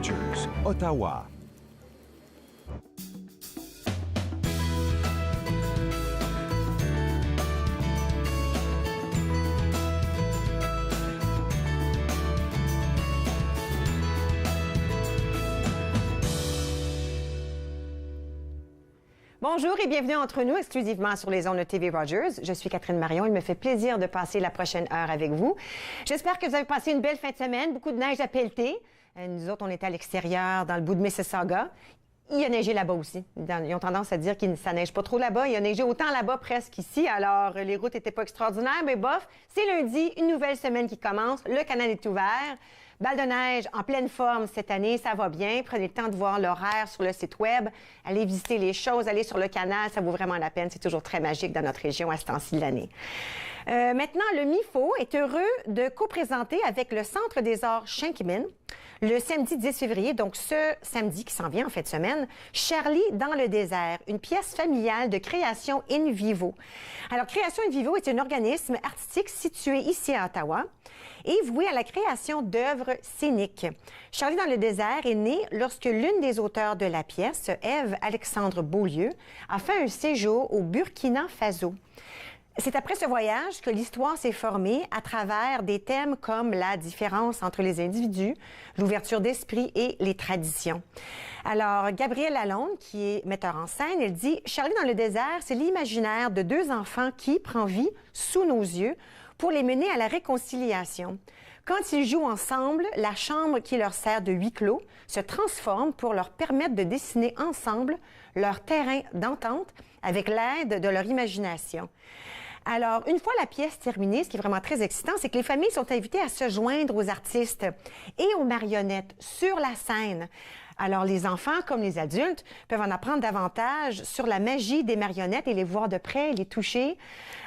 Rogers, Ottawa. Bonjour et bienvenue entre nous exclusivement sur les ondes de TV Rogers. Je suis Catherine Marion. Il me fait plaisir de passer la prochaine heure avec vous. J'espère que vous avez passé une belle fin de semaine. Beaucoup de neige à pelleter. Nous autres, on était à l'extérieur, dans le bout de Mississauga. Il a neigé là-bas aussi. Ils ont tendance à dire que ça neige pas trop là-bas. Il a neigé autant là-bas presque ici. Alors, les routes n'étaient pas extraordinaires, mais bof, c'est lundi, une nouvelle semaine qui commence. Le canal est ouvert. Balle de neige en pleine forme cette année, ça va bien. Prenez le temps de voir l'horaire sur le site web. Allez visiter les choses, allez sur le canal, ça vaut vraiment la peine. C'est toujours très magique dans notre région à ce temps-ci de l'année. Maintenant, le MIFO est heureux de co-présenter avec le Centre des arts Shankman le samedi 10 février, donc ce samedi qui s'en vient en fin de semaine, Charlie dans le désert, une pièce familiale de création in vivo. Alors, Création in vivo est un organisme artistique situé ici à Ottawa et voué à la création d'œuvres scéniques. Charlie dans le désert est né lorsque l'une des auteurs de la pièce, Ève Alexandre Beaulieu, a fait un séjour au Burkina Faso. C'est après ce voyage que l'histoire s'est formée à travers des thèmes comme la différence entre les individus, l'ouverture d'esprit et les traditions. Alors, Gabrielle Lalonde, qui est metteur en scène, elle dit « Charlie dans le désert, c'est l'imaginaire de deux enfants qui prend vie sous nos yeux pour les mener à la réconciliation. Quand ils jouent ensemble, la chambre qui leur sert de huis clos se transforme pour leur permettre de dessiner ensemble leur terrain d'entente avec l'aide de leur imagination. » Alors, une fois la pièce terminée, ce qui est vraiment très excitant, c'est que les familles sont invitées à se joindre aux artistes et aux marionnettes sur la scène. Alors, les enfants comme les adultes peuvent en apprendre davantage sur la magie des marionnettes et les voir de près, les toucher.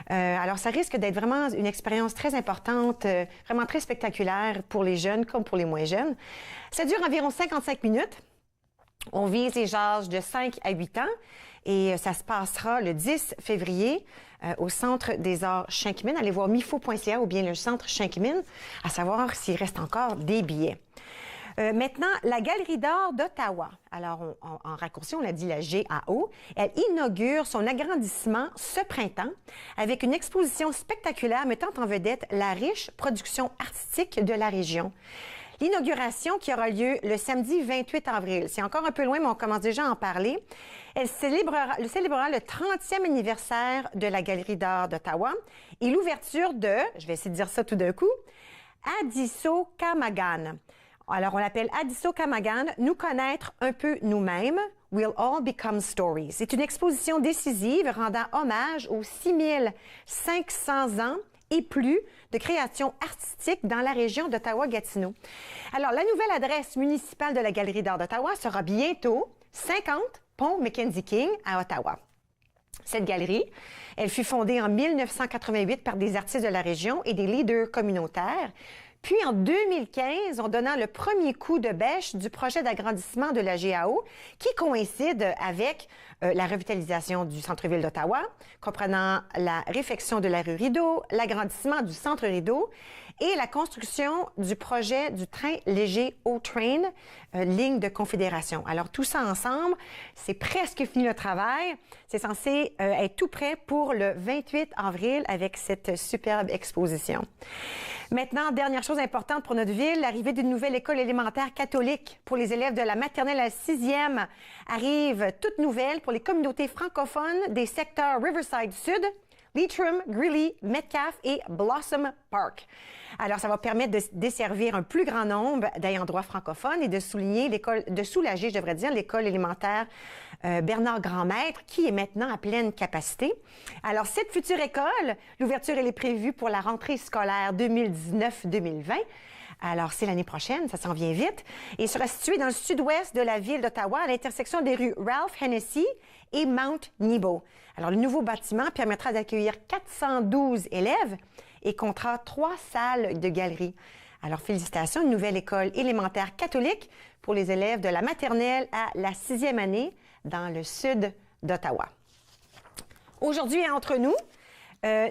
Alors, ça risque d'être vraiment une expérience très importante, vraiment très spectaculaire pour les jeunes comme pour les moins jeunes. Ça dure environ 55 minutes. On vise les âges de 5 à 8 ans et ça se passera le 10 février au Centre des arts Shankman. Allez voir mifo.ca ou bien le Centre Shankman, à savoir s'il reste encore des billets. Maintenant, la Galerie d'art d'Ottawa. Alors, en raccourci, on l'a dit la GAO. Elle inaugure son agrandissement ce printemps avec une exposition spectaculaire mettant en vedette la riche production artistique de la région. L'inauguration qui aura lieu le samedi 28 avril. C'est encore un peu loin, mais on commence déjà à en parler. Elle célébrera le 30e anniversaire de la Galerie d'art d'Ottawa et l'ouverture de, je vais essayer de dire ça tout d'un coup, Adiso Kamagan. Alors, on l'appelle Adiso Kamagan, nous connaître un peu nous-mêmes. We'll all become stories. C'est une exposition décisive rendant hommage aux 6500 ans et plus de création artistique dans la région d'Ottawa-Gatineau. Alors, la nouvelle adresse municipale de la Galerie d'art d'Ottawa sera bientôt 50 Pont Mackenzie King à Ottawa. Cette galerie, elle fut fondée en 1988 par des artistes de la région et des leaders communautaires. Puis, en 2015, en donnant le premier coup de bêche du projet d'agrandissement de la GAO, qui coïncide avec la revitalisation du centre-ville d'Ottawa, comprenant la réfection de la rue Rideau, l'agrandissement du centre Rideau et la construction du projet du train léger O-Train, ligne de Confédération. Alors, tout ça ensemble, c'est presque fini le travail. C'est censé être tout prêt pour le 28 avril avec cette superbe exposition. Maintenant, dernière chose importante pour notre ville, l'arrivée d'une nouvelle école élémentaire catholique pour les élèves de la maternelle à la 6e arrive toute nouvelle pour les communautés francophones des secteurs Riverside Sud, Leitrim, Greeley, Metcalfe et Blossom Park. Alors, ça va permettre de desservir un plus grand nombre d'ayants droit francophones et de soulager, je devrais dire, l'école élémentaire Bernard Grandmaître, qui est maintenant à pleine capacité. Alors, cette future école, l'ouverture, elle est prévue pour la rentrée scolaire 2019-2020. Alors, c'est l'année prochaine, ça s'en vient vite. Et sera située dans le sud-ouest de la ville d'Ottawa, à l'intersection des rues Ralph Hennessy et Mount Nebo. Alors, le nouveau bâtiment permettra d'accueillir 412 élèves et comptera 3 salles de galerie. Alors, félicitations, une nouvelle école élémentaire catholique pour les élèves de la maternelle à la 6e année dans le sud d'Ottawa. Aujourd'hui, entre nous,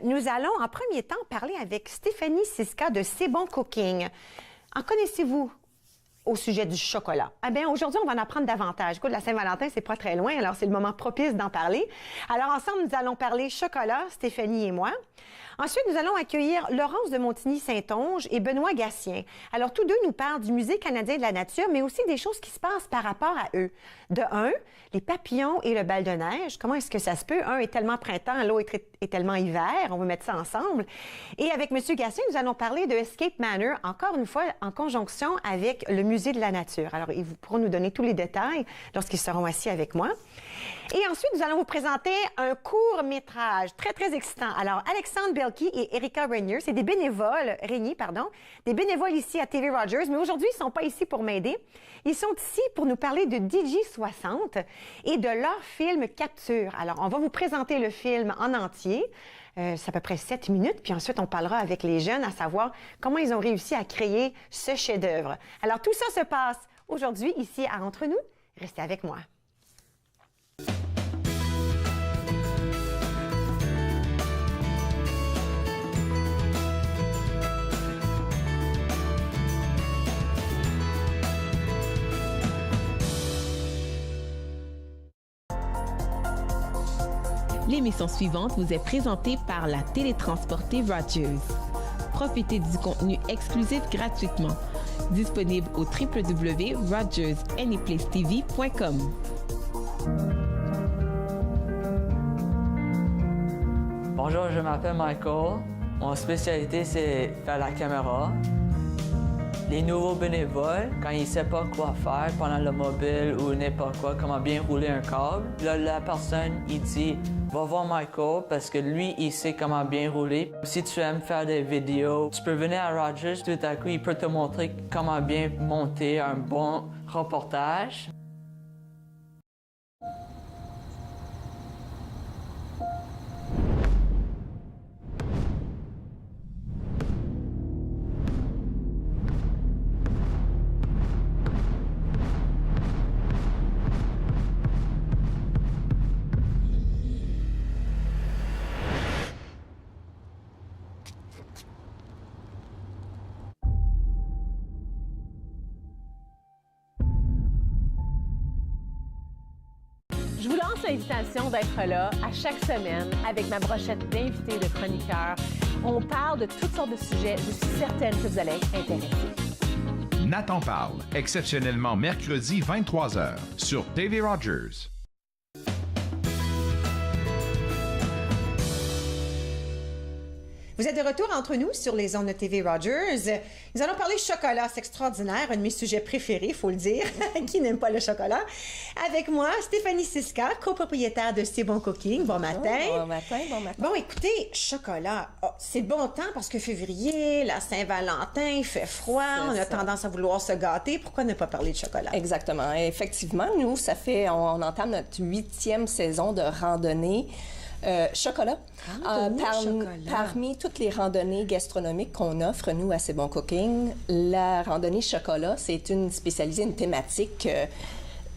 nous allons en premier temps parler avec Stéphanie Siska de C'est bon Cooking. En connaissez-vous au sujet du chocolat. Eh bien, aujourd'hui, on va en apprendre davantage. Écoute, la Saint-Valentin, c'est pas très loin, alors c'est le moment propice d'en parler. Alors, ensemble, nous allons parler chocolat, Stéphanie et moi. Ensuite, nous allons accueillir Laurence de Montigny-Saint-Onge et Benoît Gatien. Alors, tous deux nous parlent du Musée canadien de la nature, mais aussi des choses qui se passent par rapport à eux. De un, les papillons et le bal de neige. Comment est-ce que ça se peut? Un est tellement printemps, l'autre est tellement hiver. On va mettre ça ensemble. Et avec M. Gatien, nous allons parler de Escape Manor, encore une fois, en conjonction avec le Musée de la nature. Alors, ils pourront nous donner tous les détails lorsqu'ils seront assis avec moi. Et ensuite, nous allons vous présenter un court-métrage très, très excitant. Alors, Alexandre Belki et Erika Régnier, c'est des bénévoles, des bénévoles ici à TV Rogers, mais aujourd'hui, ils ne sont pas ici pour m'aider. Ils sont ici pour nous parler de DJ60 et de leur film Capture. Alors, on va vous présenter le film en entier. C'est à peu près 7 minutes, puis ensuite, on parlera avec les jeunes à savoir comment ils ont réussi à créer ce chef-d'œuvre. Alors, tout ça se passe aujourd'hui ici à Entre nous. Restez avec moi. L'émission suivante vous est présentée par la télétransportée Rogers. Profitez du contenu exclusif gratuitement. Disponible au www.rogersanyplacetv.com. Bonjour, je m'appelle Michael. Mon spécialité, c'est faire la caméra. Les nouveaux bénévoles, quand ils ne savent pas quoi faire pendant le mobile ou n'importe quoi, comment bien rouler un câble, là, la personne, il dit « Va voir Michael parce que lui, il sait comment bien rouler. » Si tu aimes faire des vidéos, tu peux venir à Rogers, tout à coup, il peut te montrer comment bien monter un bon reportage. Je vous lance l'invitation d'être là à chaque semaine avec ma brochette d'invités de chroniqueurs. On parle de toutes sortes de sujets. Je suis certaine que vous allez être intéressés. Nathan parle, exceptionnellement mercredi 23h sur TV Rogers. Vous êtes de retour entre nous sur les ondes de TV Rogers. Nous allons parler chocolat, c'est extraordinaire, un de mes sujets préférés, il faut le dire. Qui n'aime pas le chocolat? Avec moi, Stéphanie Siska, copropriétaire de C'est Bon Cooking. Bon matin. Oh, bon matin, bon matin. Bon, écoutez, chocolat, c'est le bon temps parce que février, la Saint-Valentin, il fait froid, on a tendance à vouloir se gâter. Pourquoi ne pas parler de chocolat? Exactement. Effectivement, nous, on entame notre 8e saison de randonnée. Chocolat. Parmi toutes les randonnées gastronomiques qu'on offre, nous, à C'est Bon Cooking, la randonnée chocolat, c'est une spécialisée, une thématique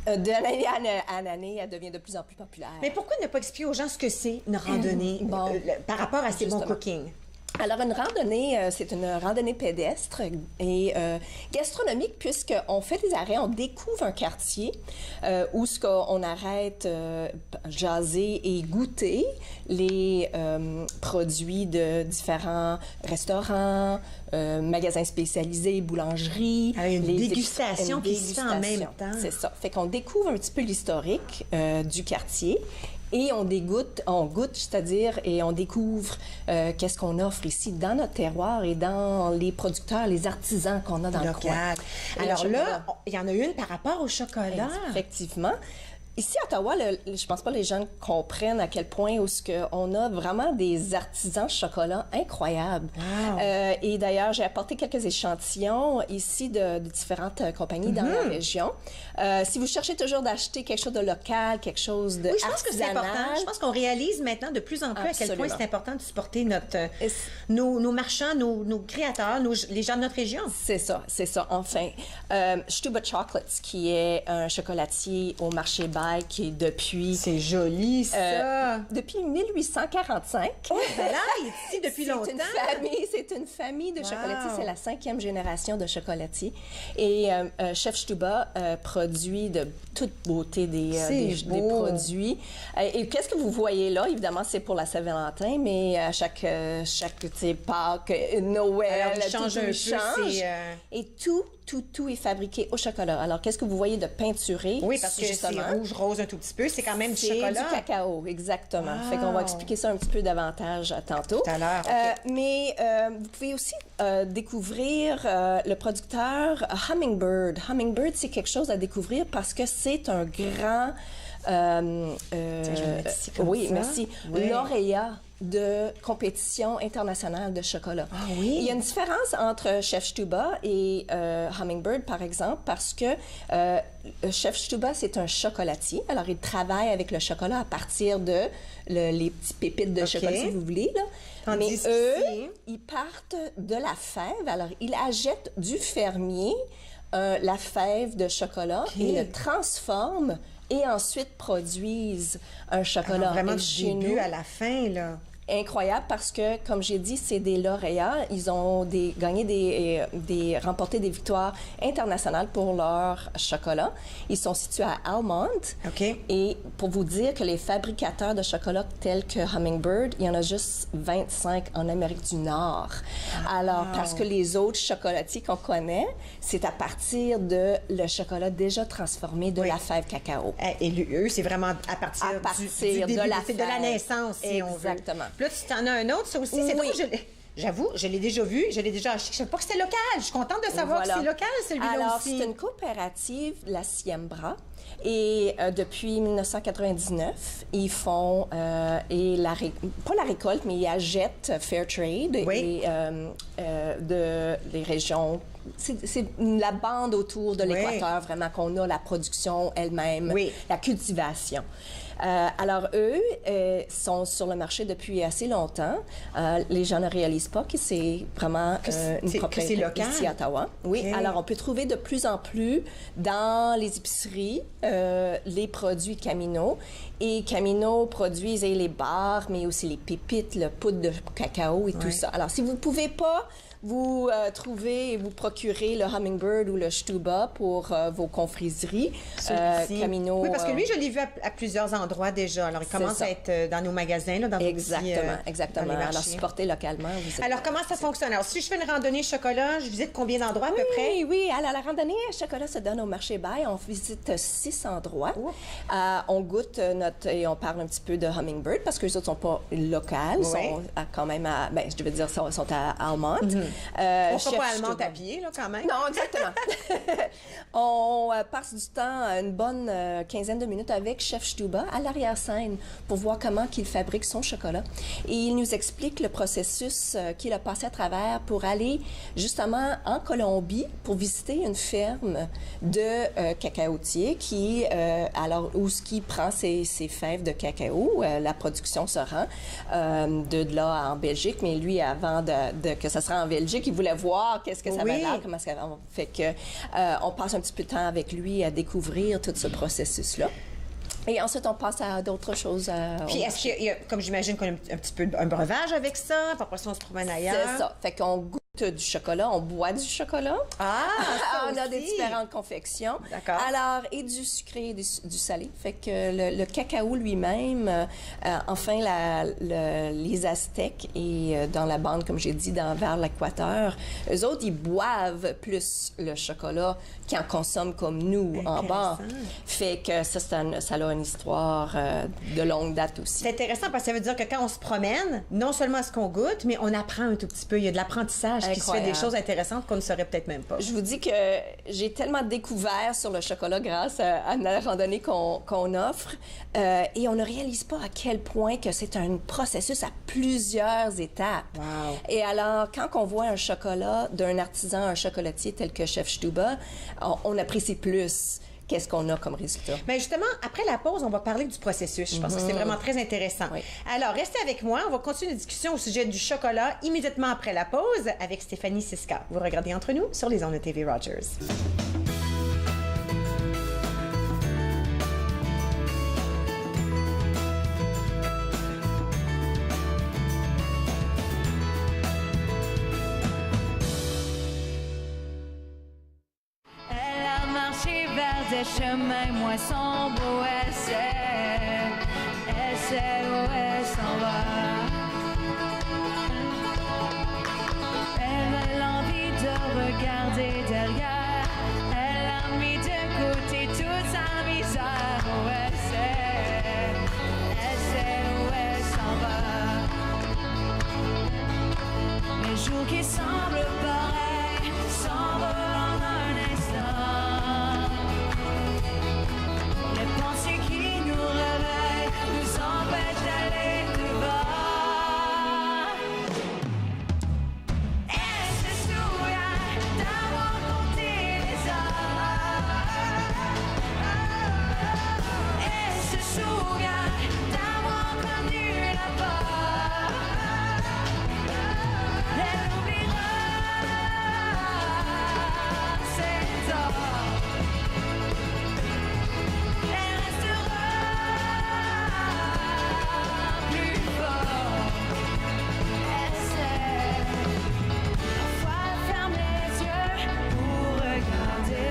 d'année en année, elle devient de plus en plus populaire. Mais pourquoi ne pas expliquer aux gens ce que c'est une randonnée par rapport à C'est Bon Cooking? Alors, une randonnée, c'est une randonnée pédestre et gastronomique, puisqu'on fait des arrêts, on découvre un quartier où on arrête jaser et goûter les produits de différents restaurants, magasins spécialisés, boulangeries. Une dégustation qui se fait en même temps. C'est ça. Fait qu'on découvre un petit peu l'historique du quartier. Et on goûte, c'est-à-dire, et on découvre qu'est-ce qu'on offre ici dans notre terroir et dans les producteurs, les artisans qu'on a dans le coin. Alors là, il y en a une par rapport au chocolat. Effectivement. Ici, à Ottawa, je pense pas que les gens comprennent à quel point on a vraiment des artisans chocolat incroyables. Wow. Et d'ailleurs, j'ai apporté quelques échantillons ici de différentes compagnies dans la région. Si vous cherchez toujours d'acheter quelque chose de local, quelque chose de je pense que c'est important. Je pense qu'on réalise maintenant de plus en plus à quel point c'est important de supporter nos marchands, nos créateurs, les gens de notre région. C'est ça. Enfin, Stuba Chocolates, qui est un chocolatier au marché basse, Dubaï, qui est depuis... C'est joli, ça! Depuis 1845. Oh, là, il est ici depuis longtemps. C'est une famille de chocolatiers. C'est la 5e génération de chocolatiers. Et Chef Stuba produit de toute beauté des produits. Et qu'est-ce que vous voyez là? Évidemment, c'est pour la Saint-Valentin, mais à chaque Pâques, Noël, alors, tout change. Et tout est fabriqué au chocolat. Alors, qu'est-ce que vous voyez de peinturé? Oui, parce que c'est rouge-rose un tout petit peu. C'est quand même du chocolat. C'est du cacao, exactement. Fait qu'on va expliquer ça un petit peu davantage tantôt. Tout à l'heure, OK. Mais vous pouvez aussi découvrir le producteur Hummingbird. Hummingbird, c'est quelque chose à découvrir parce que c'est un grand... oui, merci. Oui. Lauréat de compétition internationale de chocolat. Ah oui? Il y a une différence entre Chef Stuba et Hummingbird, par exemple, parce que Chef Stuba, c'est un chocolatier. Alors, il travaille avec le chocolat à partir de les petits pépites de chocolat, si vous voulez, là. Mais eux, ils partent de la fève. Alors, ils achètent du fermier la fève de chocolat et le transforment et ensuite produisent un chocolat. Alors, vraiment du début à la fin, là. Incroyable parce que, comme j'ai dit, c'est des lauréats. Ils ont remporté des victoires internationales pour leur chocolat. Ils sont situés à Almont. OK. Et pour vous dire que les fabricateurs de chocolat tels que Hummingbird, il y en a juste 25 en Amérique du Nord. Alors, parce que les autres chocolatiers qu'on connaît, c'est à partir de le chocolat déjà transformé de la fève cacao. Et eux, c'est vraiment à partir du début, de la fève. De la naissance, si on veut. Exactement. Puis là, tu t'en as un autre, ça aussi. C'est drôle, j'avoue, je l'ai déjà vu, je l'ai déjà acheté. Je ne savais pas que c'était local. Je suis contente de savoir que c'est local, celui-là aussi. Alors, c'est une coopérative, la Siembra. Et depuis 1999, ils font, pas la récolte, mais ils achètent Fairtrade et les régions. C'est la bande autour de l'Équateur, vraiment, qu'on a la production elle-même, la cultivation. Alors, eux sont sur le marché depuis assez longtemps. Les gens ne réalisent pas que c'est vraiment une propriété ici à Ottawa. Oui, alors on peut trouver de plus en plus dans les épiceries les produits Camino. Et Camino produisent les barres, mais aussi les pépites, le poudre de cacao et tout ça. Alors, si vous ne pouvez pas vous trouver et vous procurer le Hummingbird ou le Stuba pour vos confiseries. Camino. Oui, parce que lui, je l'ai vu à plusieurs endroits déjà. Alors, il commence à être dans nos magasins, là, dans vos petits, exactement. Dans les alors, supporter localement. Alors, comment ça fonctionne? Alors, si je fais une randonnée chocolat, je visite combien d'endroits à peu près? Oui. Alors, la randonnée chocolat se donne au marché Baye. On visite 6 endroits. On goûte et on parle un petit peu de Hummingbird parce que les autres ne sont pas locales. Ils sont quand même à, je veux dire, sont à Almont. On ne fera pas Almont à pied, là, quand même. Non, exactement. On passe du temps, une bonne quinzaine de minutes avec Chef Stuba à l'arrière-scène pour voir comment il fabrique son chocolat. Et il nous explique le processus qu'il a passé à travers pour aller justement en Colombie pour visiter une ferme de cacaotiers où qui prend ses fèves de cacao. La production se rend de là en Belgique, mais lui, avant que ça se rende en Belgique, il voulait voir qu'est-ce que ça va l'air, comment ça fait que on passe un petit peu de temps avec lui à découvrir tout ce processus-là. Et ensuite, on passe à d'autres choses. Puis, est-ce qu'il y a, comme j'imagine qu'on a un petit peu un breuvage avec ça, puis après ça, on se promène ailleurs? C'est ça. Fait qu'on goûte du chocolat, on boit du chocolat. On a des différentes confections. D'accord. Alors, et du sucré et du salé. Fait que le cacao lui-même, enfin, les Aztèques et dans la bande, comme j'ai dit, vers l'Équateur, eux autres, ils boivent plus le chocolat qu'ils en consomment comme nous en bas. Fait que ça a une histoire de longue date aussi. C'est intéressant parce que ça veut dire que quand on se promène, non seulement ce qu'on goûte, mais on apprend un tout petit peu. Il y a de l'apprentissage qui se fait, des choses intéressantes qu'on ne saurait peut-être même pas. Je vous dis que j'ai tellement découvert sur le chocolat grâce à la randonnée qu'on offre et on ne réalise pas à quel point que c'est un processus à plusieurs étapes. Wow. Et alors, quand on voit un chocolat d'un artisan, un chocolatier tel que Chef Stuba, on apprécie plus qu'est-ce qu'on a comme résultat. Bien justement, après la pause, on va parler du processus. Je pense que c'est vraiment très intéressant. Oui. Alors, restez avec moi. On va continuer la discussion au sujet du chocolat immédiatement après la pause avec Stéphanie Siska. Vous regardez Entre nous sur les ondes de TV Rogers. des chemins moins sombres, elle sait où elle s'en va. Elle a l'envie de regarder derrière, elle a mis de côté toute sa misère, elle sait où elle s'en va. Les jours qui semblent pareils s'envolent en un instant. Les pensées qui nous réveillent nous empêchent d'aller devant. Elle se souvient d'avoir compté les heures. Elle se souvient d'avoir connu la peur. Elle oubliera ses torts. Elle restera plus forte. Elle sait. Parfois elle ferme les yeux pour regarder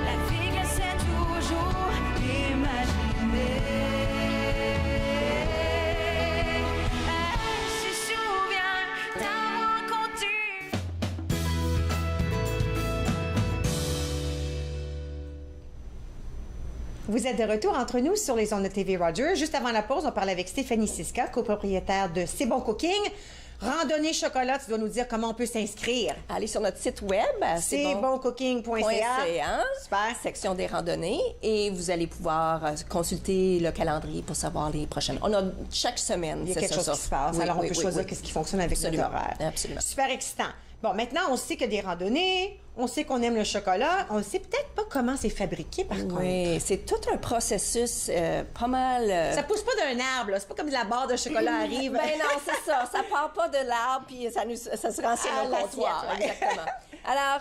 la vie qu'elle sait toujours imaginer. Elle se souvient d'avoir compté. Vous êtes de retour entre nous sur les ondes de TV Rogers. Juste avant la pause, on parlait avec Stéphanie Siska, copropriétaire de C'est Bon Cooking. Randonnée chocolat, tu dois nous dire comment on peut s'inscrire. Allez sur notre site web, cetboncooking.ca. Super, section des randonnées, et vous allez pouvoir consulter le calendrier pour savoir les prochaines. On a chaque semaine. Il y a quelque chose qui se passe. Oui, Alors, on oui, peut oui, choisir oui. qu'est-ce qui fonctionne avec notre Absolument, horaire. absolument. Super excitant. Bon, maintenant, on sait que des randonnées, on sait qu'on aime le chocolat, on ne sait peut-être pas comment c'est fabriqué, par contre. Oui, c'est tout un processus pas mal... Ça pousse pas d'un arbre, là. C'est pas comme la barre de chocolat arrive. Ben non, c'est ça. Ça part pas de l'arbre, puis ça se renseigne À au l'assiette, comptoir. ouais. Exactement. Alors,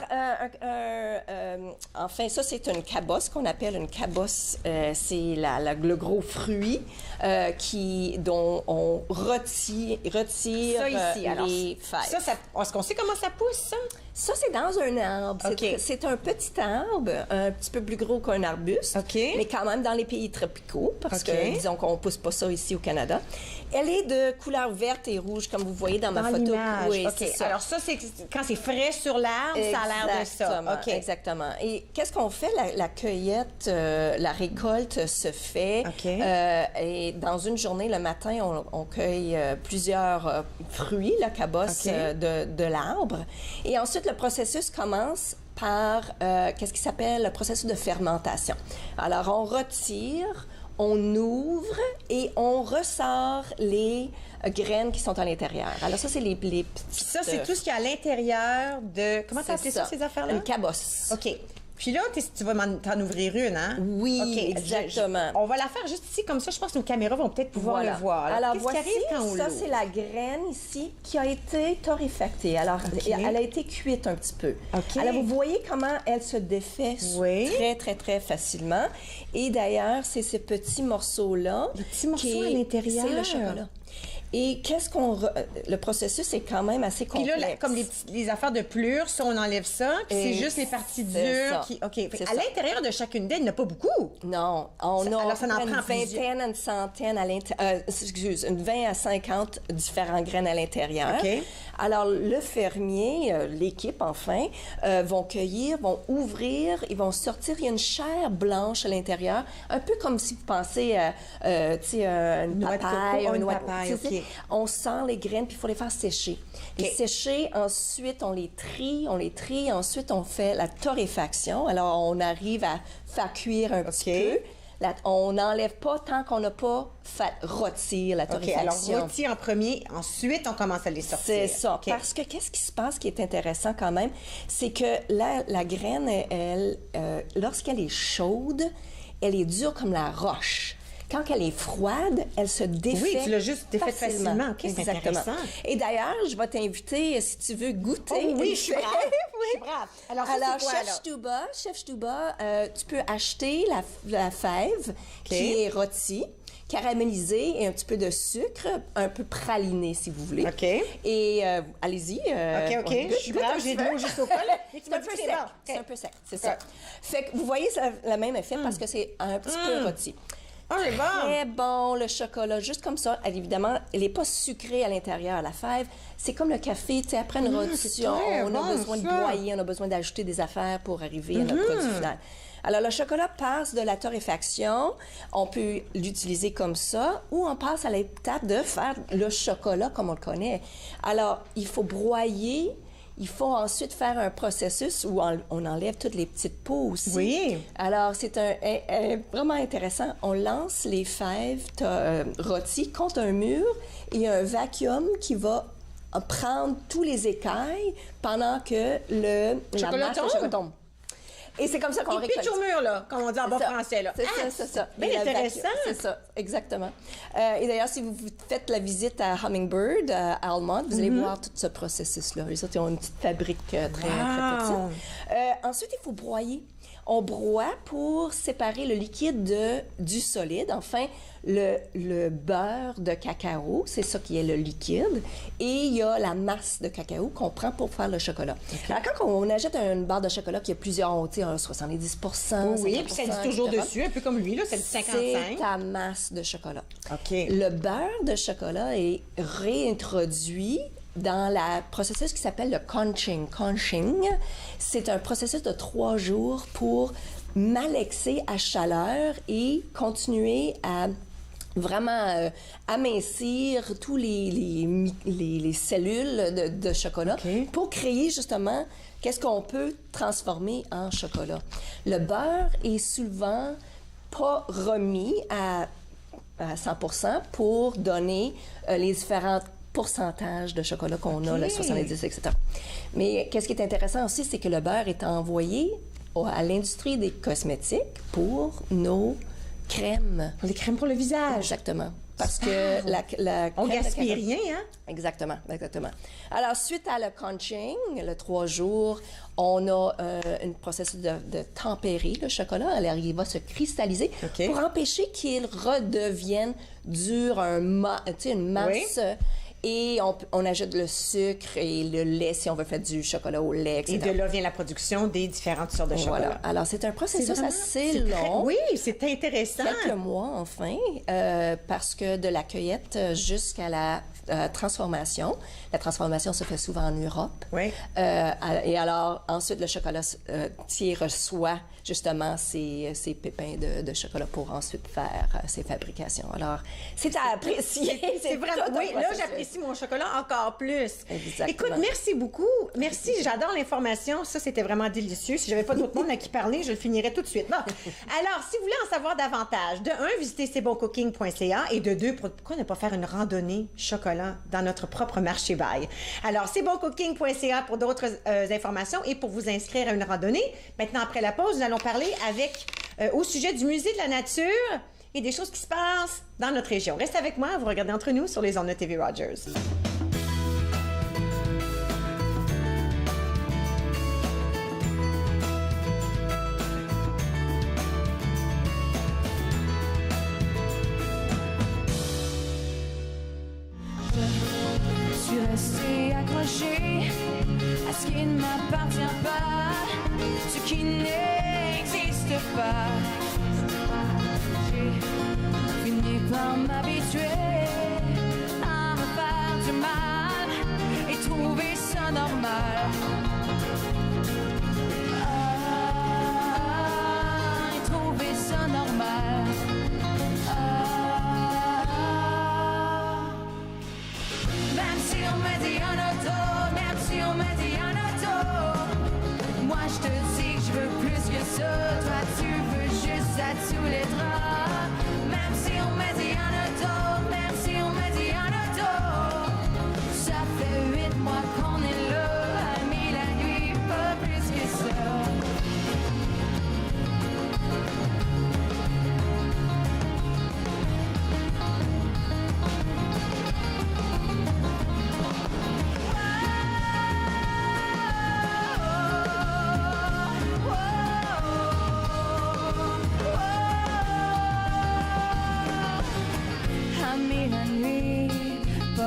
enfin, ça, c'est une cabosse qu'on appelle une cabosse. C'est le gros fruit dont on retire Ça ici, alors, les fèves. Ça, est-ce qu'on sait comment ça pousse, ça? Ça, c'est dans un arbre. OK. C'est un petit arbre, un petit peu plus gros qu'un arbuste, OK. mais quand même dans les pays tropicaux, parce OK. que, disons qu'on ne pousse pas ça ici au Canada. Elle est de couleur verte et rouge, comme vous voyez dans ma photo. l'image. Oui, OK. c'est ça. Alors ça, c'est quand c'est frais sur l'arbre, ça a l'air de ça. Exactement, OK. exactement. Et qu'est-ce qu'on fait? La cueillette, la récolte se fait. OK. Et dans une journée, le matin, on cueille plusieurs fruits, la cabosse OK. de l'arbre. Et ensuite, le processus commence par qu'est-ce qui s'appelle le processus de fermentation. Alors, on retire, on ouvre et on ressort les graines qui sont à l'intérieur. Alors ça, c'est les petites... Ça, c'est tout ce qu'il y a à l'intérieur de... Comment t'as appelé ça, ces affaires-là? Une cabosse. OK. Puis là, tu vas t'en ouvrir une, hein? Oui, OK. exactement. On va la faire juste ici, comme ça, je pense que nos caméras vont peut-être pouvoir Voilà. le voir. Alors, qu'est-ce voici, qui arrive quand on ça, l'ouvre? c'est la graine ici qui a été torréfactée. Alors, OK. elle a été cuite un petit peu. OK. Alors, vous voyez comment elle se défait Oui. très, très, très facilement. Et d'ailleurs, c'est ces petits morceaux-là. Les petits morceaux à l'intérieur. C'est le chocolat. Et qu'est-ce le processus est quand même assez Puis complexe. là, comme les affaires de plure, ça, on enlève ça. Puis c'est juste les parties c'est dures ça. qui... OK. Fait C'est à ça. l'intérieur de chacune d'elles, il n'y en a pas beaucoup. Non, on a alors, ça en une prend plusieurs. vingtaine, une centaine à l'intérieur. Une 20 à 50 différentes graines à l'intérieur. OK. Alors, le fermier, l'équipe, enfin, vont cueillir, vont ouvrir, ils vont sortir. Il y a une chair blanche à l'intérieur, un peu comme si vous pensez à une Noix de papaye. coco, une une noix de- papaye, c'est ça. OK. On sent les graines, puis il faut les faire sécher. Les sécher, ensuite, on les trie, ensuite, on fait la torréfaction. Alors, on arrive à faire cuire un petit peu. On n'enlève pas tant qu'on n'a pas fait rôtir la OK. torréfaction. Alors, rôti en premier, ensuite, on commence à les sortir. C'est ça. OK. Parce que qu'est-ce qui se passe qui est intéressant quand même, c'est que la graine, elle, lorsqu'elle est chaude, elle est dure comme la roche. quand elle est froide, elle se défait. Oui, tu l'as juste défait facilement. OK, c'est Exactement. intéressant. Et d'ailleurs, je vais t'inviter, si tu veux goûter. Oh oui, une je suis fève. brave. Je suis brave. Alors, ça, c'est quoi, Chef Stouba, tu peux acheter la fève qui est rôtie, caramélisée et un petit peu de sucre, un peu praliné, si vous voulez. OK. Et allez-y. OK. Je suis brave, j'ai de l'eau juste au col. Mais tu C'est m'as un dit peu que sec. c'est bon. C'est un peu sec, c'est ça. Fait que vous voyez, c'est le même effet parce que c'est un petit peu rôti. Oh, c'est bon. Très bon, le chocolat, juste comme ça. Évidemment, elle n'est pas sucrée à l'intérieur, la fève. C'est comme le café, tu sais, après une rôtisson, très on bon, a besoin de ça. broyer, on a besoin d'ajouter des affaires pour arriver à notre produit final. Alors, le chocolat passe de la torréfaction. On peut l'utiliser comme ça ou on passe à l'étape de faire le chocolat comme on le connaît. Alors, il faut broyer. Il faut ensuite faire un processus où on enlève toutes les petites peaux aussi. Oui. Alors, c'est vraiment intéressant. On lance les fèves rôties contre un mur et un vacuum qui va prendre tous les écailles pendant que la masse de chocolat tombe. Et c'est comme ça qu'on Il pitch au mur, là, comme on dit en bon français, là. C'est ça. Bien Et le intéressant. vacuum, c'est ça, exactement. Et d'ailleurs, si vous faites la visite à Hummingbird, à Almont, vous allez voir tout ce processus-là. Les autres, ils ont une petite fabrique très petite. Ensuite, il faut broyer. On broie pour séparer le liquide du solide. Enfin, le beurre de cacao, c'est ça qui est le liquide. Et il y a la masse de cacao qu'on prend pour faire le chocolat. Alors, quand on achète une barre de chocolat qui a plusieurs, 70 Oui, puis ça dit toujours 50%, dessus, un peu comme lui, là, ça dit 55. c'est ta masse de chocolat. OK. Le beurre de chocolat est réintroduit dans le processus qui s'appelle le conching. Conching, c'est un processus de 3 jours pour malaxer à chaleur et continuer à vraiment amincir tous les cellules de chocolat pour créer justement qu'est-ce qu'on peut transformer en chocolat. Le beurre est souvent pas remis à 100% pour donner les différentes pourcentage de chocolat qu'on a, le 70, etc. Mais qu'est-ce qui est intéressant aussi, c'est que le beurre est envoyé à l'industrie des cosmétiques pour nos crèmes. Les crèmes pour le visage. Exactement. Parce que la On crème de gaspille cacao- rien, hein? Exactement. Alors, suite à le conching, le 3 jours, on a un processus de tempérer le chocolat. Alors, il va se cristalliser pour empêcher qu'il redevienne dur, une masse. Et on ajoute le sucre et le lait si on veut faire du chocolat au lait, etc. Et de là vient la production des différentes sortes de chocolat. Voilà. Alors, c'est un processus assez c'est long. Oui, c'est intéressant. Quelques mois, enfin, parce que de la cueillette jusqu'à la transformation. La transformation se fait souvent en Europe. Oui. Et alors, ensuite, le chocolat reçoit justement ces pépins de chocolat pour ensuite faire ses fabrications. Alors, c'est à apprécier. C'est vraiment... tout un Oui, là, processus. j'apprécie mon chocolat encore plus. Exactement. Écoute, merci beaucoup. Merci, j'adore l'information. Ça, c'était vraiment délicieux. Si j'avais pas d'autre monde à qui parler, je le finirais tout de suite. Bon. Alors, si vous voulez en savoir davantage, de 1, visitez cestboncooking.ca et de 2, pourquoi ne pas faire une randonnée chocolat dans notre propre marché bail? Alors, cestboncooking.ca pour d'autres informations et pour vous inscrire à une randonnée. Maintenant, après la pause, nous allons parler au sujet du Musée de la Nature et des choses qui se passent dans notre région. Restez avec moi, vous regardez Entre nous sur les ondes de TV Rogers. Je suis restée accrochée à ce qui ne m'appartient pas, ce qui n'existe pas. J'ai fini par m'habituer à me faire du mal et trouver ça normal. Et trouver ça normal. Même si on me dit en auto, même si on me dit en auto, moi je te dis que je veux plus que ça. Toi tu veux juste ça sous les draps. Même si on me dit en auto, même si on me dit en auto, ça fait 8 mois qu'on est là, amis la nuit, pas plus que ça.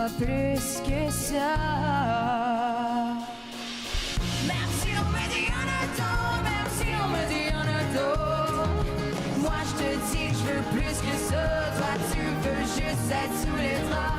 pas plus que ça. Même si on me dit un auto, même si on me dit un auto, moi je te dis que je veux plus que ça. Toi tu veux juste être sous les draps.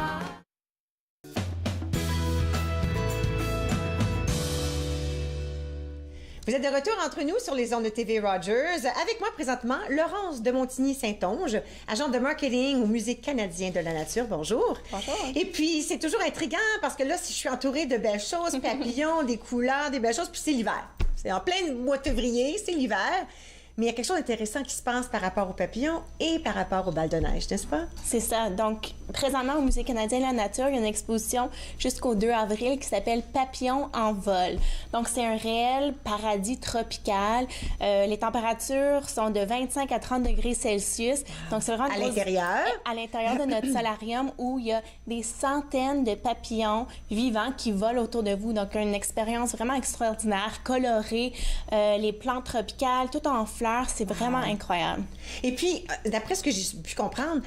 Vous êtes de retour entre nous sur les ondes de TV Rogers. Avec moi présentement, Laurence de Montigny-Saint-Onge, agente de marketing au Musée canadien de la nature. Bonjour. Bonjour. Et puis, c'est toujours intriguant parce que là, si je suis entourée de belles choses, papillons, des couleurs, des belles choses, puis c'est l'hiver. C'est en plein mois de février, c'est l'hiver. Mais il y a quelque chose d'intéressant qui se passe par rapport aux papillons et par rapport aux balles de neige, n'est-ce pas? C'est ça. Donc, présentement, au Musée canadien de la nature, il y a une exposition jusqu'au 2 avril qui s'appelle Papillons en vol. Donc, c'est un réel paradis tropical. Les températures sont de 25 à 30 degrés Celsius. Donc, c'est vraiment... À l'intérieur? À l'intérieur de notre solarium où il y a des centaines de papillons vivants qui volent autour de vous. Donc, une expérience vraiment extraordinaire, colorée. Les plantes tropicales, tout en fleurs. C'est vraiment incroyable. Et puis, d'après ce que j'ai pu comprendre,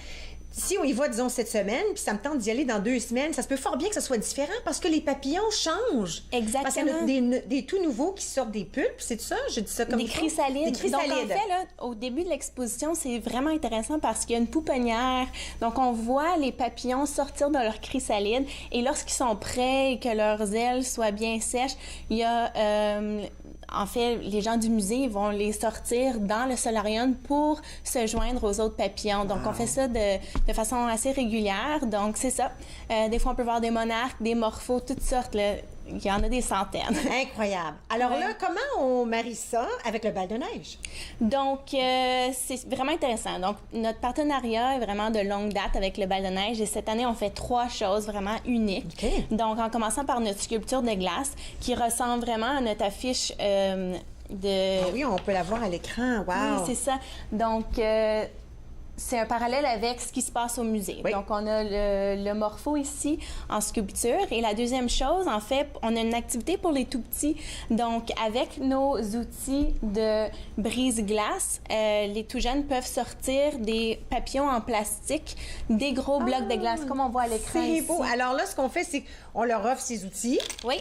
si on y va, disons, cette semaine, puis ça me tente d'y aller dans 2 semaines, ça se peut fort bien que ça soit différent parce que les papillons changent. Exactement. Parce qu'il y en a des tout nouveaux qui sortent des pulpes, c'est ça? Je dis ça comme Des chrysalides. Des chrysalides. Donc, en fait, là, au début de l'exposition, c'est vraiment intéressant parce qu'il y a une pouponnière. Donc, on voit les papillons sortir de leurs chrysalides et lorsqu'ils sont prêts et que leurs ailes soient bien sèches, il y a... en fait, les gens du musée vont les sortir dans le solarium pour se joindre aux autres papillons. Donc, on fait ça de façon assez régulière. Donc, c'est ça. Des fois, on peut voir des monarques, des morphos, toutes sortes. Là. Il y en a des centaines. Incroyable. Alors là, comment on marie ça avec le bal de neige? Donc, c'est vraiment intéressant. Donc, notre partenariat est vraiment de longue date avec le bal de neige et cette année, on fait 3 choses vraiment uniques. Okay. Donc, en commençant par notre sculpture de glace qui ressemble vraiment à notre affiche de... Ah oui, on peut la voir à l'écran. Wow! Oui, c'est ça. Donc, c'est un parallèle avec ce qui se passe au musée. Oui. Donc, on a le morpho ici en sculpture. Et la deuxième chose, en fait, on a une activité pour les tout-petits. Donc, avec nos outils de brise-glace, les tout jeunes peuvent sortir des papillons en plastique, des gros blocs de glace, comme on voit à l'écran C'est ici. beau. Alors là, ce qu'on fait, c'est qu'on leur offre ces outils Oui,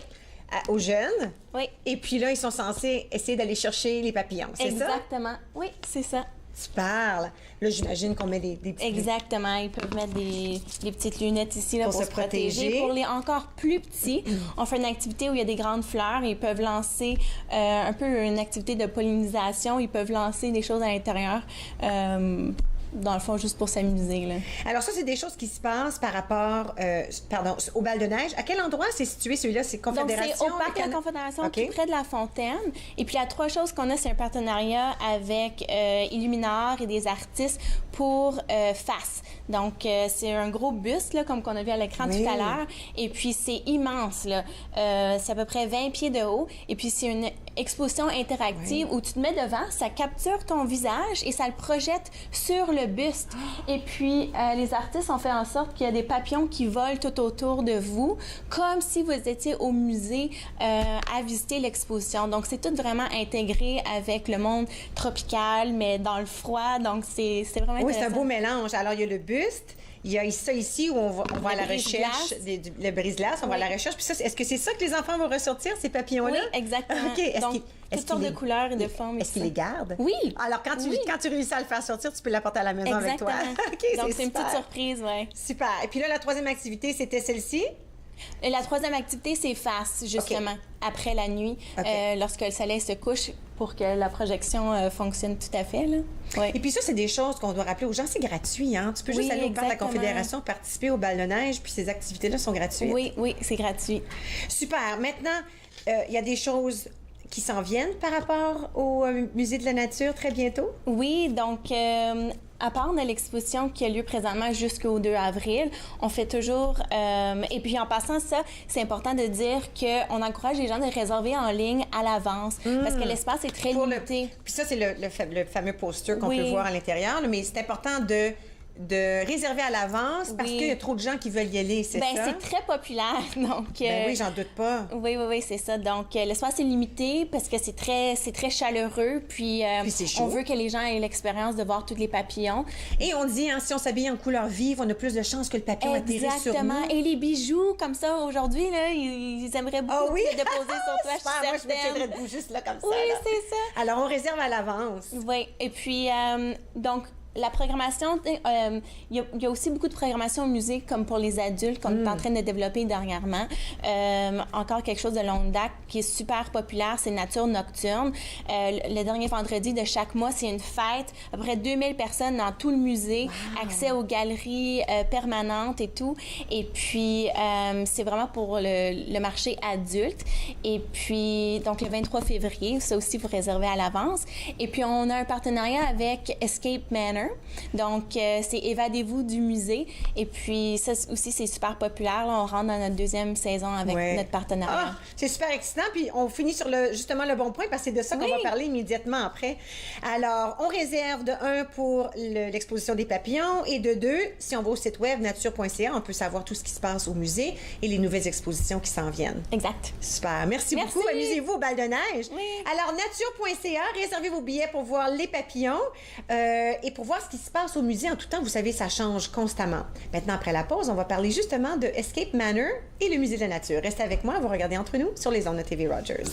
aux jeunes. oui. Et puis là, ils sont censés essayer d'aller chercher les papillons. C'est ça? Exactement. Oui, c'est ça. Tu parles. Là, j'imagine qu'on met des petits... Exactement. Ils peuvent mettre des petites lunettes ici là, Pour pour se se protéger. Pour les encore plus petits, on fait une activité où il y a des grandes fleurs. Ils peuvent lancer un peu une activité de pollinisation. Ils peuvent lancer des choses à l'intérieur. Dans le fond, juste pour s'amuser. Là. Alors ça, c'est des choses qui se passent par rapport au bal de neige. À quel endroit c'est situé, celui-là? C'est Confédération? Donc, c'est au parc de la Confédération, OK. tout près de la fontaine. Et puis, la 3 choses qu'on a, c'est un partenariat avec Illuminar et des artistes pour FAS. Donc, c'est un gros buste, là, comme qu'on a vu à l'écran Oui. tout à l'heure. Et puis, c'est immense. Là. C'est à peu près 20 pieds de haut. Et puis, c'est une exposition interactive où tu te mets devant, ça capture ton visage et ça le projette sur le buste. Et puis, les artistes ont fait en sorte qu'il y a des papillons qui volent tout autour de vous, comme si vous étiez au musée à visiter l'exposition. Donc, c'est tout vraiment intégré avec le monde tropical, mais dans le froid. Donc, c'est vraiment intéressant. Oui, c'est un beau mélange. Alors, il y a le buste. Il y a ça ici où on va à la recherche, brise-glace. le brise-glace, on va à la recherche. Puis ça, est-ce que c'est ça que les enfants vont ressortir, ces papillons-là? Oui, exactement. OK. Donc, toutes sortes de couleurs et de formes. Est-ce qu'ils les gardent? Oui. Alors, quand tu réussis à le faire sortir, tu peux l'apporter à la maison avec toi. OK, Donc, c'est une super. petite surprise, oui. Super. Et puis là, la 3e activité, c'était celle-ci? Et la 3e activité, c'est face, justement, après la nuit, OK. lorsque le soleil se couche, pour que la projection fonctionne tout à fait. Là. Ouais. Et puis ça, c'est des choses qu'on doit rappeler aux gens. C'est gratuit, hein? Tu peux juste Oui, aller au parc de la exactement. Confédération, participer au bal de neige, puis ces activités-là sont gratuites. Oui, oui, c'est gratuit. Super. Maintenant, il y a des choses qui s'en viennent par rapport au Musée de la Nature très bientôt? Oui, donc... à part de l'exposition qui a lieu présentement jusqu'au 2 avril, on fait toujours... et puis en passant ça, c'est important de dire qu'on encourage les gens de réserver en ligne à l'avance parce que l'espace est très limité. Puis ça, c'est le fameux poster qu'on Oui. peut voir à l'intérieur, là, mais c'est important de de réserver à l'avance parce qu'il y a trop de gens qui veulent y aller, c'est ça? C'est très populaire, donc... oui, j'en doute pas. Oui, c'est ça. Donc, l'espace est limité parce que c'est très chaleureux, puis c'est chaud. on veut que les gens aient l'expérience de voir tous les papillons. Et on dit, si on s'habille en couleur vive, on a plus de chances que le papillon atterrisse sur nous. Exactement. Et les bijoux, comme ça, aujourd'hui, là, ils aimeraient beaucoup te déposer sur toi, super, moi, je me tiendrais debout juste là, comme ça. Oui, là. c'est ça. Alors, on réserve à l'avance. Oui, et puis, donc, la programmation, il y a aussi beaucoup de programmation au musée, comme pour les adultes, qu'on est en train de développer dernièrement. Encore quelque chose de longue date qui est super populaire, c'est Nature Nocturne. Le dernier vendredi de chaque mois, c'est une fête. À peu près 2000 personnes dans tout le musée, accès aux galeries permanentes et tout. Et puis, c'est vraiment pour le marché adulte. Et puis, donc, le 23 février, ça aussi, vous réservez à l'avance. Et puis, on a un partenariat avec Escape Manor. Donc, c'est Évadez-vous du musée. Et puis, ça aussi, c'est super populaire. Là, on rentre dans notre deuxième saison avec notre partenariat. C'est super excitant. Puis, on finit sur justement le bon point parce que c'est de ça qu'on va parler immédiatement après. Alors, on réserve de 1 pour l'exposition des papillons et de 2, si on va au site web nature.ca, on peut savoir tout ce qui se passe au musée et les nouvelles expositions qui s'en viennent. Exact. Super. Merci beaucoup. Amusez-vous aux balles de neige. Oui. Alors, nature.ca, réservez vos billets pour voir les papillons et pour voir ce qui se passe au musée en tout temps. Vous savez, ça change constamment. Maintenant, après la pause, on va parler justement de Escape Manor et le Musée de la Nature. Restez avec moi, vous regardez Entre nous sur les ondes de TV Rogers.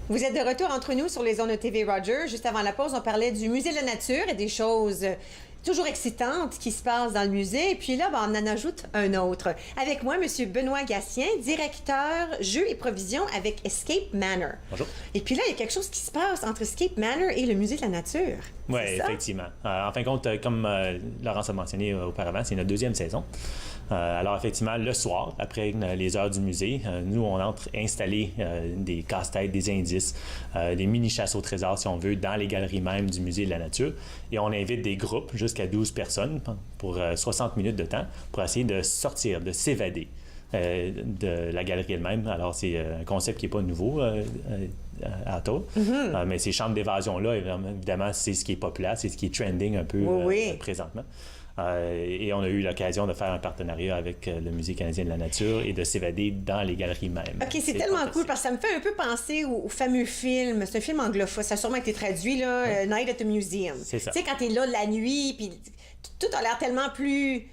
Vous êtes de retour entre nous sur les ondes de TV Rogers. Juste avant la pause, on parlait du Musée de la Nature et des choses toujours excitantes qui se passent dans le musée. Et puis là, on en ajoute un autre. Avec moi, M. Benoît Gatien, directeur jeux et provisions avec Escape Manor. Bonjour. Et puis là, il y a quelque chose qui se passe entre Escape Manor et le Musée de la Nature. Oui, effectivement. En fin de compte, comme Laurence a mentionné auparavant, c'est notre deuxième saison. Alors, effectivement, le soir, après les heures du musée, nous, on entre installer des casse-têtes, des indices, des mini-chasses au trésor, si on veut, dans les galeries même du Musée de la Nature. Et on invite des groupes, jusqu'à 12 personnes, pour 60 minutes de temps, pour essayer de sortir, de s'évader de la galerie elle-même. Alors, c'est un concept qui n'est pas nouveau à Ottawa, mais ces chambres d'évasion-là, évidemment, c'est ce qui est populaire, c'est ce qui est trending un peu présentement. Et on a eu l'occasion de faire un partenariat avec le Musée canadien de la nature et de s'évader dans les galeries mêmes. OK, c'est tellement cool parce que ça me fait un peu penser au fameux film. C'est un film anglophone, ça a sûrement été traduit, là, Night at the Museum. C'est ça. Tu sais, quand t'es là la nuit, puis tout a l'air tellement plus...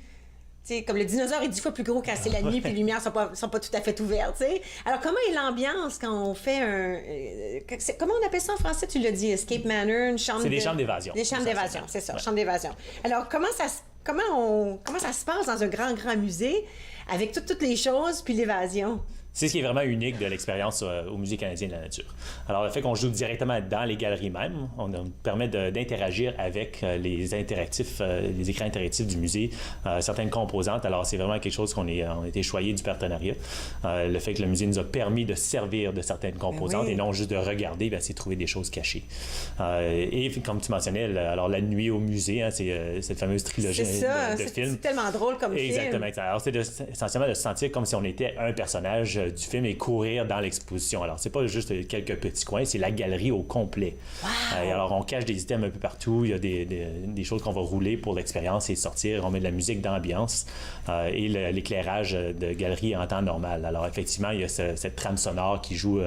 T'sais, comme le dinosaure est 10 fois plus gros quand c'est la nuit, puis les lumières sont pas tout à fait ouvertes. T'sais. Alors, comment est l'ambiance quand on fait un... comment on appelle ça en français? Tu l'as dit, Escape Manor, une chambre... C'est des chambres d'évasion. Des chambres d'évasion, c'est ça, chambres d'évasion. Alors, comment ça se passe dans un grand musée avec toutes les choses puis l'évasion? C'est ce qui est vraiment unique de l'expérience au Musée canadien de la nature. Alors, le fait qu'on joue directement dans les galeries même, on nous permet d'interagir avec les écrans interactifs du musée, certaines composantes. Alors, c'est vraiment quelque chose on a été choyé du partenariat. Le fait que le musée nous a permis de servir de certaines composantes et non juste de regarder, c'est trouver des choses cachées. Et comme tu mentionnais, alors La nuit au musée, c'est cette fameuse trilogie de films. C'est tellement drôle comme film. Exactement. Alors, c'est essentiellement de se sentir comme si on était un personnage du film et courir dans l'exposition. Alors, c'est pas juste quelques petits coins, c'est la galerie au complet. Wow. Alors, on cache des items un peu partout. Il y a des choses qu'on va rouler pour l'expérience et sortir. On met de la musique d'ambiance et l'éclairage de galerie en temps normal. Alors, effectivement, il y a cette trame sonore qui joue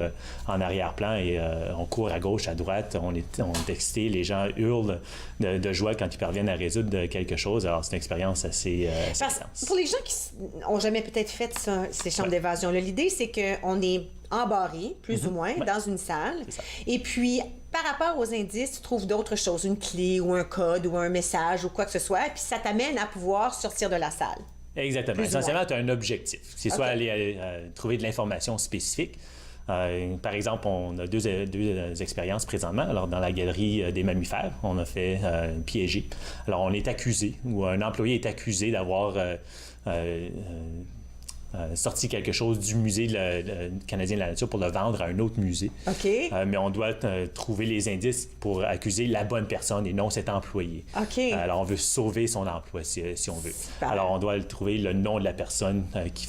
en arrière-plan et on court à gauche, à droite. On est excité. Les gens hurlent de joie quand ils parviennent à résoudre quelque chose. Alors, c'est une expérience assez intense. Pour les gens qui n'ont jamais peut-être fait ces chambres d'évasion, l'idée, c'est qu'on est embarré, plus ou moins, dans une salle. Et puis, par rapport aux indices, tu trouves d'autres choses, une clé ou un code ou un message ou quoi que ce soit, puis ça t'amène à pouvoir sortir de la salle. Exactement. Essentiellement, tu as un objectif. C'est soit aller trouver de l'information spécifique. Par exemple, on a deux expériences présentement. Alors, dans la galerie des mammifères, on a fait piéger. Alors, on est accusé, ou un employé est accusé d'avoir sorti quelque chose du musée canadien de la nature pour le vendre à un autre musée. OK. Mais on doit trouver les indices pour accuser la bonne personne et non cet employé. OK. Alors, on veut sauver son emploi, si on veut. Super. Alors, on doit trouver le nom de la personne qui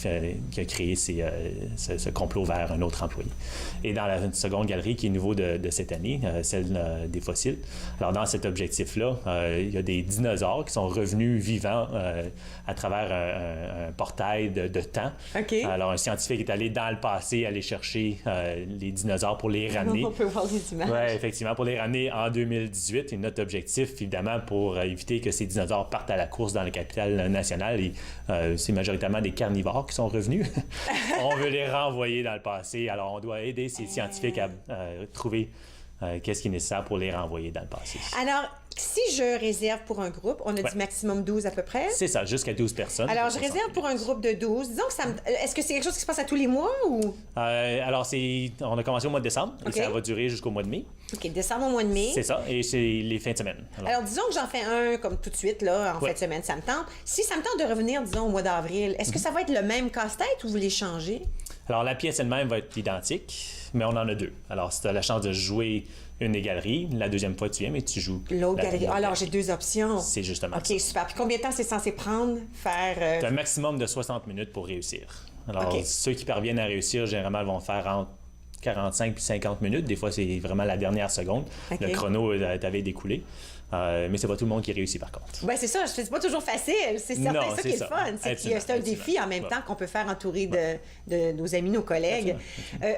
a créé ce complot vers un autre employé. Et dans la seconde galerie, qui est nouveau de cette année, celle des fossiles, alors dans cet objectif-là, il y a des dinosaures qui sont revenus vivants à travers un portail de temps. Okay. Alors, un scientifique est allé dans le passé aller chercher les dinosaures pour les ramener. On peut voir les images. Oui, effectivement, pour les ramener en 2018. Et notre objectif, évidemment, pour éviter que ces dinosaures partent à la course dans la capitale nationale, et c'est majoritairement des carnivores qui sont revenus. On veut les renvoyer dans le passé. Alors, on doit aider ces scientifiques à trouver qu'est-ce qui est nécessaire pour les renvoyer dans le passé. Alors, si je réserve pour un groupe, on a dit maximum 12 à peu près? C'est ça, jusqu'à 12 personnes. Alors, je réserve pour un groupe de 12. Disons que est-ce que c'est quelque chose qui se passe à tous les mois ou? Alors, on a commencé au mois de décembre et ça va durer jusqu'au mois de mai. OK, décembre au mois de mai. C'est ça, et c'est les fins de semaine. Alors disons que j'en fais un comme tout de suite, là, en fin de semaine, ça me tente. Si ça me tente de revenir, disons, au mois d'avril, est-ce que ça va être le même casse-tête ou vous les changez? Alors, la pièce elle-même va être identique, mais on en a deux. Alors, si tu as la chance de jouer une des galeries, la deuxième fois, tu viens, mais tu joues l'autre galerie. Alors, j'ai deux options. C'est justement ça. OK, super. Puis combien de temps c'est censé prendre, faire... Tu as un maximum de 60 minutes pour réussir. Alors, ceux qui parviennent à réussir, généralement, vont faire entre 45 puis 50 minutes. Des fois, c'est vraiment la dernière seconde. Le chrono t'avait découlé. Mais c'est pas tout le monde qui réussit, par contre. Ben c'est ça. C'est pas toujours facile. C'est certain. C'est ça qui est le fun. C'est un défi en même temps qu'on peut faire entourer de nos amis, nos collègues.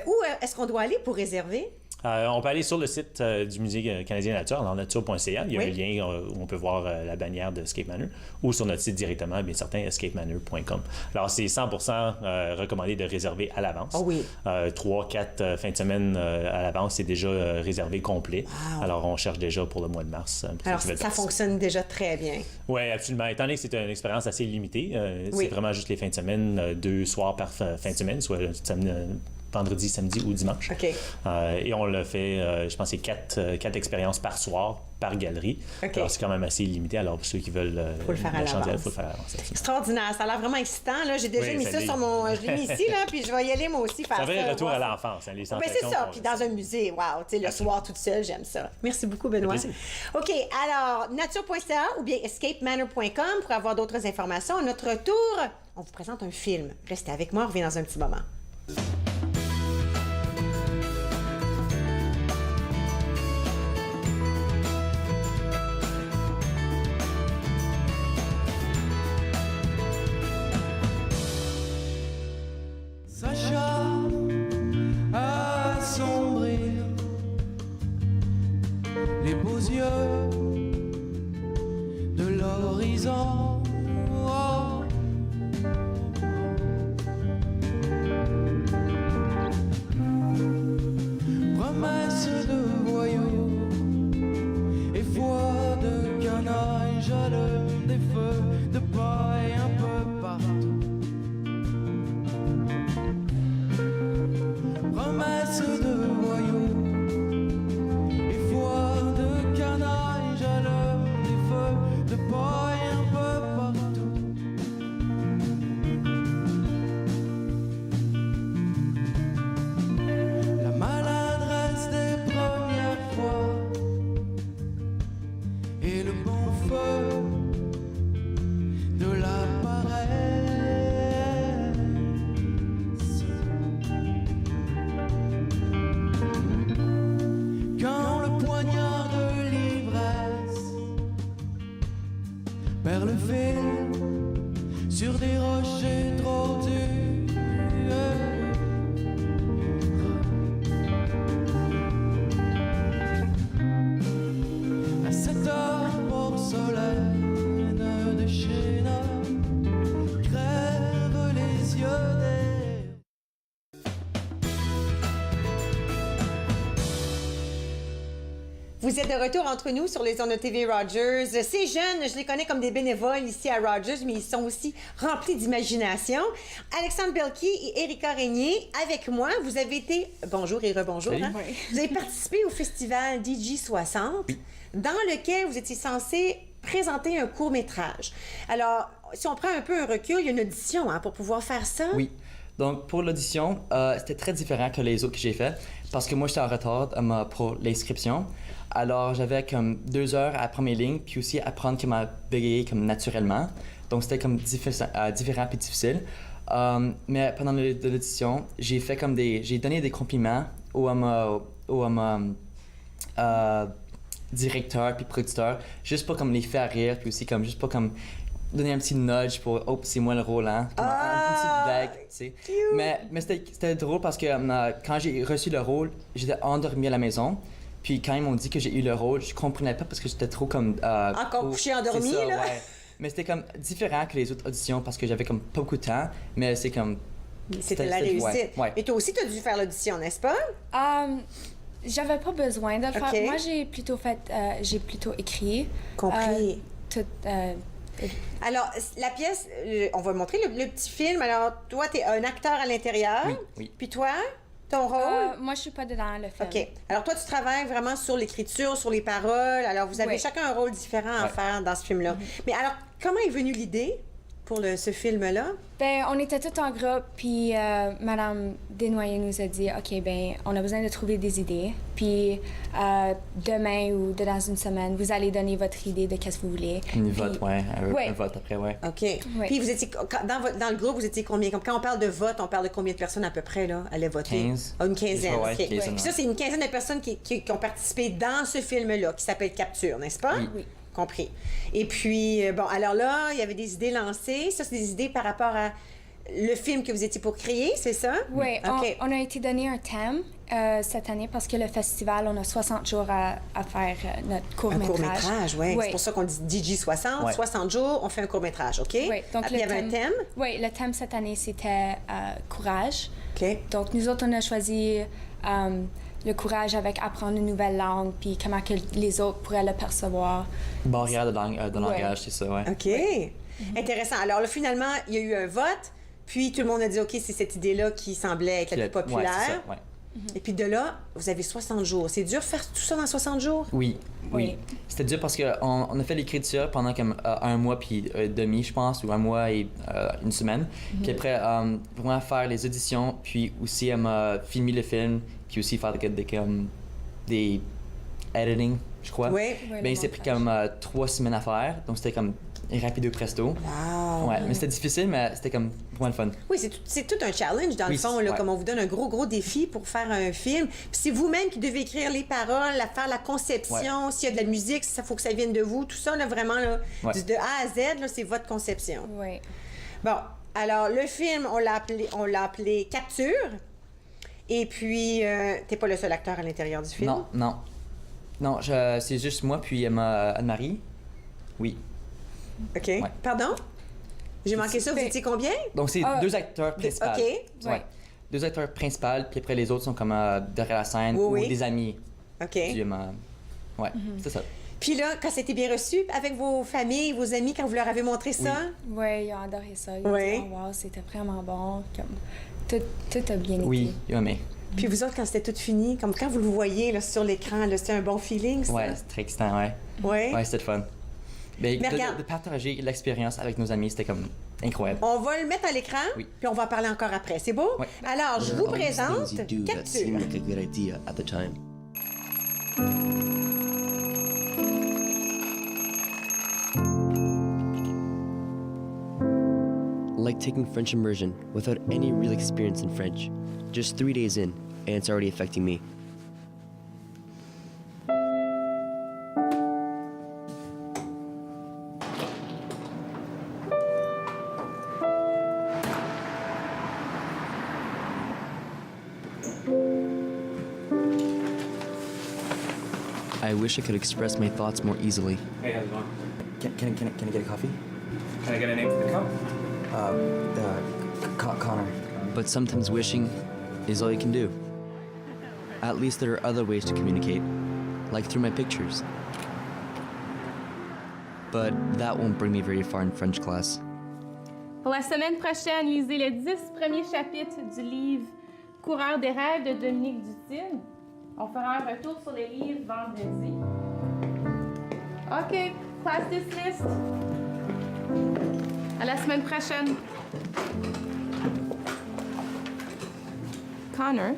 Où est-ce qu'on doit aller pour réserver? On peut aller sur le site du Musée canadien de la nature, dans nature.ca. Il y a un lien où on peut voir la bannière de Escape Manor, ou sur notre site directement, bien certain, escapemanor.com. Alors, c'est 100% recommandé de réserver à l'avance. Oh oui. 3-4 fins de semaine à l'avance, c'est déjà réservé complet. Wow. Alors, on cherche déjà pour le mois de mars. Alors, ça fonctionne déjà très bien. Oui, absolument. Étant donné que c'est une expérience assez limitée, c'est vraiment juste les fins de semaine, 2 soirs par fin de semaine, soit vendredi, samedi ou dimanche. OK. Et on l'a fait, je pense, c'est 4 expérienges par soir, par galerie. OK. Alors, c'est quand même assez limité. Alors, pour ceux qui veulent faut le faire à l'avance. Il faut le faire à l'avance. Extraordinaire. Ça a l'air vraiment excitant. Là. J'ai déjà mis ça sur mon... Je l'ai mis ici, là, puis je vais y aller moi aussi faire ça. Ça fait retour à l'enfance, les sensations. Ben, c'est ça. Puis dans un musée, wow, tu sais, le soir toute seule, j'aime ça. Merci beaucoup, Benoît. OK. Alors, nature.ca ou bien escapemanor.com pour avoir d'autres informations. À notre retour, on vous présente un film. Restez avec moi, on revient dans un petit moment. Les beaux yeux de l'horizon. Oh. Promesse de voyous et foi de canaille, j'allume des feux de paille un peu partout. Vous êtes de retour entre nous sur les ondes de TV Rogers. Ces jeunes, je les connais comme des bénévoles ici à Rogers, mais ils sont aussi remplis d'imagination. Alexandre Belki et Erika Régnier, avec moi, vous avez été... Bonjour et rebonjour. Hein? Oui. Vous avez participé au festival DJ60, dans lequel vous étiez censé présenter un court-métrage. Alors, si on prend un peu un recul, il y a une audition pour pouvoir faire ça. Oui. Donc, pour l'audition, c'était très différent que les autres que j'ai fait parce que moi, j'étais en retard pour l'inscription. Alors, j'avais comme 2 heures à apprendre mes lignes puis aussi apprendre comment bégayer comme naturellement. Donc, c'était comme différent et difficile. Mais pendant l'audition, j'ai fait comme j'ai donné des compliments au directeur puis producteur, juste pour comme les faire rire puis aussi comme juste pour comme donner un petit nudge pour « Oh, c'est moi le rôle, hein? » Comme une petite blague, tu sais. Mais c'était drôle parce que quand j'ai reçu le rôle, j'étais endormi à la maison. Puis quand ils m'ont dit que j'ai eu le rôle, je comprenais pas parce que j'étais trop comme... Encore couché endormi, ça, là? Ouais. Mais c'était comme différent que les autres auditions parce que j'avais comme pas beaucoup de temps. Mais c'est comme... C'était la réussite. Ouais. Et toi aussi, tu as dû faire l'audition, n'est-ce pas? J'avais pas besoin de le faire. OK. Moi, j'ai plutôt écrit. Compris. Alors, Alors, la pièce, on va montrer le petit film. Alors, toi, tu es un acteur à l'intérieur. Oui. Puis toi, ton rôle? moi, je suis pas dedans le film. OK. Alors, toi, tu travailles vraiment sur l'écriture, sur les paroles. Alors, vous avez Oui. chacun un rôle différent à faire dans ce film-là. Mais alors, comment est venue l'idée pour ce film-là? Ben, on était tous en groupe, puis Madame Desnoyers nous a dit, OK, ben, on a besoin de trouver des idées, puis demain ou dans une semaine, vous allez donner votre idée de qu'est-ce que vous voulez. Une vote, un vote après, OK. Puis vous étiez, dans le groupe, vous étiez combien? Comme quand on parle de vote, on parle de combien de personnes à peu près, là, allaient voter? 15. Une quinzaine, Ouais, OK. quinzaine, Puis ça, c'est une quinzaine de personnes qui ont participé dans ce film-là, qui s'appelle Capture, n'est-ce pas? Oui. Compris. Et puis, bon, alors là, il y avait des idées lancées. Ça, c'est des idées par rapport à le film que vous étiez pour créer, c'est ça? Oui, OK. on a été donné un thème cette année parce que le festival, on a 60 jours à faire notre court-métrage. Un court-métrage, oui. C'est pour ça qu'on dit DJ60. 60 jours, on fait un court-métrage, OK? Oui, donc après, il y avait un thème? Oui, le thème cette année, c'était courage. OK. Donc, nous autres, on a choisi le courage avec apprendre une nouvelle langue, puis comment que les autres pourraient le percevoir. Barrière de langage, c'est ça, ouais. OK. Intéressant. Alors là, finalement, il y a eu un vote, puis tout le monde a dit, OK, c'est cette idée-là qui semblait être la plus populaire. Ouais, c'est ça, ouais. Et puis de là, vous avez 60 jours. C'est dur de faire tout ça dans 60 jours? Oui. C'était dur parce qu'on a fait l'écriture pendant comme 1 mois puis demi, je pense, ou 1 mois et 1 semaine. Puis après, vraiment faire les auditions, puis aussi filmer le film, puis aussi faire des editing, je crois. Oui. Ben, c'est pris comme 3 semaines à faire, donc c'était comme rapido presto. Wow! Ouais, mais c'était difficile, mais c'était comme vraiment le fun. Oui, c'est tout un challenge, dans le fond, là, comme on vous donne un gros défi pour faire un film. Puis c'est vous-même qui devez écrire les paroles, faire la conception, s'il y a de la musique, il faut que ça vienne de vous, tout ça, là, vraiment, là, de A à Z, là, c'est votre conception. Oui. Bon, alors, le film, on l'a appelé Capture. Et puis, t'es pas le seul acteur à l'intérieur du film? Non, c'est juste moi, puis Anne-Marie. Oui. OK. Ouais. Pardon? J'ai manqué ça. Vous étiez combien? Donc, c'est 2 acteurs principaux. OK. Ouais. 2 acteurs principaux, puis après, les autres sont comme derrière la scène ou des amis. OK. Ouais, c'est ça. Puis là, quand c'était bien reçu avec vos familles, vos amis, quand vous leur avez montré ça? Oui, ils ont adoré ça. Ils ont dit, oh, wow, c'était vraiment bon. Tout a bien été. Oui, ils ont aimé. Puis vous autres, quand c'était tout fini, comme quand vous le voyez là, sur l'écran, c'était un bon feeling, ça? Ouais, c'était très excitant, ouais. Ouais, c'était le fun. Mais de partager l'expérience avec nos amis, c'était comme incroyable. On va le mettre à l'écran, puis on va en parler encore après. C'est beau? Oui. Alors, je vous présente Capture. Like taking French immersion without any real experience in French. Just 3 days in, and it's already affecting me. I wish I could express my thoughts more easily. Hey, how's it going? Can I get a coffee? Can I get a name for the cup? Connor. But sometimes wishing is all you can do. At least there are other ways to communicate. like through my pictures. But that won't bring me very far in French class. Pour la semaine prochaine, lisez les 10 premiers chapitres du livre Coureur des rêves de Dominique Dutil. On fera un retour sur les livres vendredi. OK, class dismissed. À la semaine prochaine. Connor,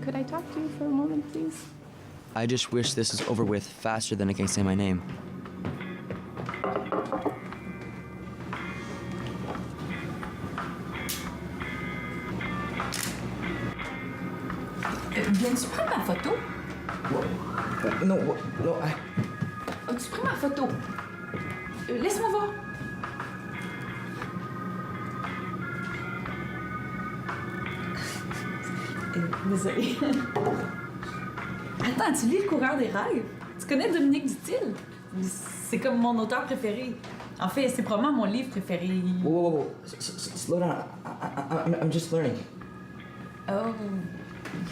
could I talk to you for a moment, please? I just wish this was over with faster than I can say my name. Viens-tu prendre ma photo? Non, As-tu pris ma photo? Laisse-moi voir. Désolée. Attends, tu lis Le Coureur des rêves? Tu connais Dominique Dutil? C'est comme mon auteur préféré. En fait, c'est probablement mon livre préféré. Whoa. Slow down. I'm just learning. Oh,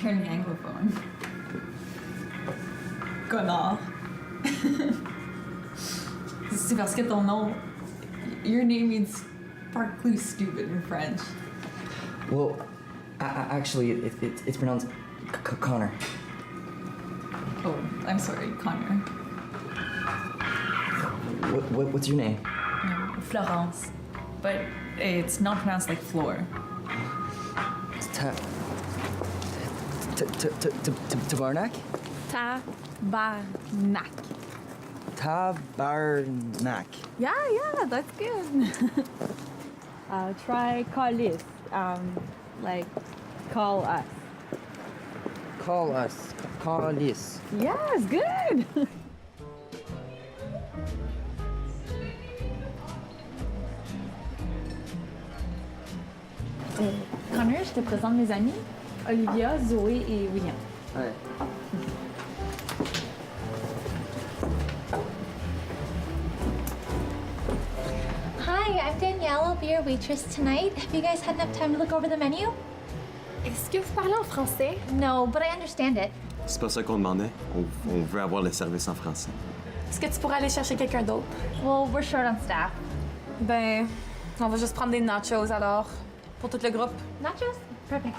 you're an anglophone. Connard. C'est parce que ton nom... Your name means sparkly stupid in French. Well, actually, it's pronounced Connor. Oh, I'm sorry, Connor. What's your name? Florence. But it's not pronounced like floor. Tabarnak? Tabarnak. Tabarnak. Yeah, that's good. Try call list. Like call us. Call us. Call this. Yes, good. Connor, je te présente mes amis. Olivia, Zoé et William. Ouais. Hi, I'm Danielle. I'll be your waitress tonight. Have you guys had enough time to look over the menu? Est-ce que vous parlez en français? No, but I understand it. C'est pas ça qu'on demandait. On veut avoir le service en français. Est-ce que tu pourrais aller chercher quelqu'un d'autre? Well, we're short on staff. Ben, on va juste prendre des nachos alors, pour tout le groupe. Nachos? Perfect.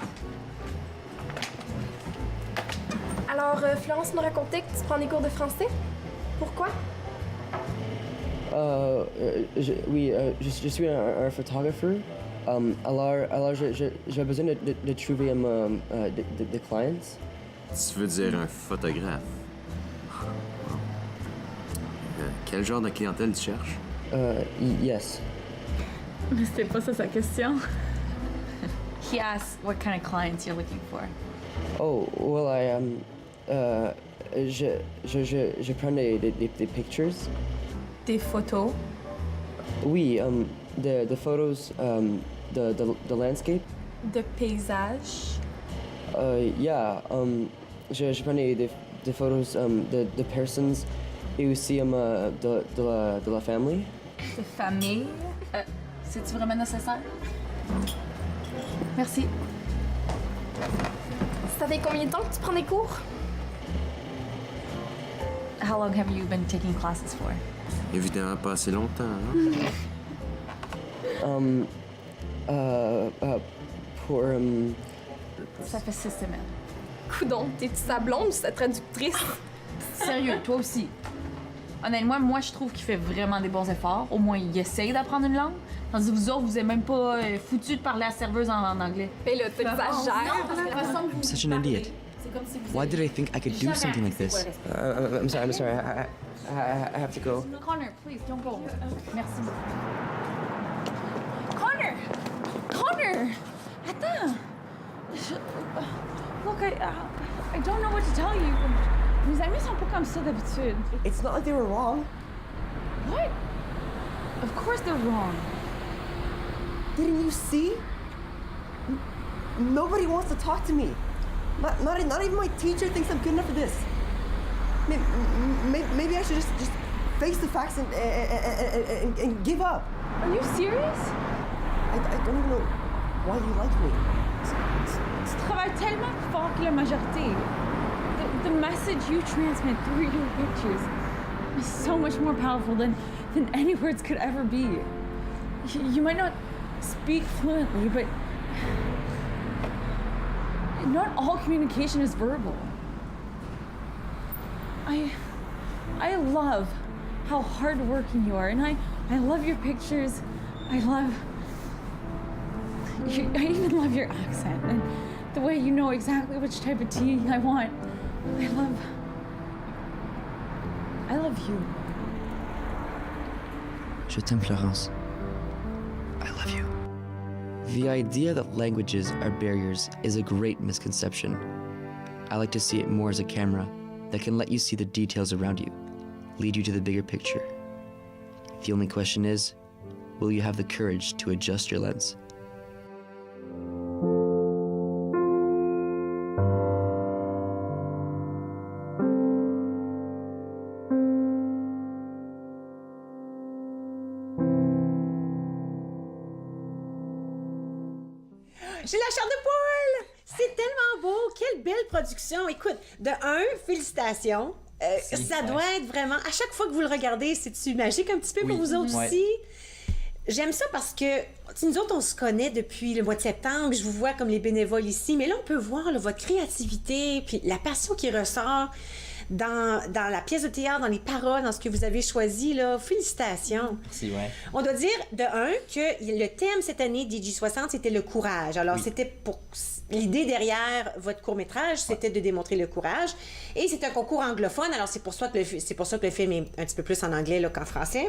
Alors, Florence nous racontait que tu prends des cours de français. Pourquoi? Je suis un photographeur. Alors j'ai besoin de trouver des clients. Tu veux dire un photographe? Quel genre de clientèle tu cherches? Yes. Mais c'était pas ça sa question. He asked what kind of clients you're looking for. Oh, well, je prends des pictures. Des photos? Oui, the photos, the landscape. De paysage? Yeah, je prends des photos de personnes et aussi de la famille. De famille? C'est-tu vraiment nécessaire? Merci. Ça fait combien de temps que tu prends des cours? How long have you been taking classes for? Évidemment pas assez longtemps, Pour Ça fait 6 semaines. Coudon, t'es-tu sa blonde ou sa traductrice? Sérieux, toi aussi. Honnêtement, moi, je trouve qu'il fait vraiment des bons efforts. Au moins, il essaye d'apprendre une langue. Tandis que vous autres, vous êtes même pas foutus de parler à la serveuse en anglais. Ben là, t'exagères. I'm such an idiot. Why did I think I could do something like this? I'm sorry. I have to go. Connor, please, don't go. Merci. Connor! Attends! Look, I don't know what to tell you. Mes amis sont pas comme ça d'habitude. It's not like they were wrong. What? Of course they're wrong. Didn't you see? Nobody wants to talk to me. Not even my teacher thinks I'm good enough for this. Maybe I should just face the facts and give up. Are you serious? I don't even know why you like me. Tu travailles tellement plus fort que la majorité. The message message you transmit through your pictures is so much more powerful than any words could ever be. You might not speak fluently, but not all communication is verbal. I love how hardworking you are, and I love your pictures. I even love your accent and the way you know exactly which type of tea I want. I love you. Je t'aime, Florence. I love you. The idea that languages are barriers is a great misconception. I like to see it more as a camera that can let you see the details around you, lead you to the bigger picture. The only question is, will you have the courage to adjust your lens? J'ai la chair de poule! C'est tellement beau! Quelle belle production! Écoute, de un, félicitations. Ça doit être vraiment... À chaque fois que vous le regardez, c'est-tu magique un petit peu pour vous autres aussi? J'aime ça parce que nous autres, on se connaît depuis le mois de septembre. Je vous vois comme les bénévoles ici. Mais là, on peut voir là, votre créativité puis la passion qui ressort dans la pièce de théâtre, dans les paroles, dans ce que vous avez choisi. Là. Félicitations. Merci, ouais. On doit dire, de un, que le thème cette année DJ60, c'était le courage. Alors, c'était pour... L'idée derrière votre court-métrage, c'était de démontrer le courage. Et c'est un concours anglophone, alors c'est pour ça que le film est un petit peu plus en anglais là, qu'en français.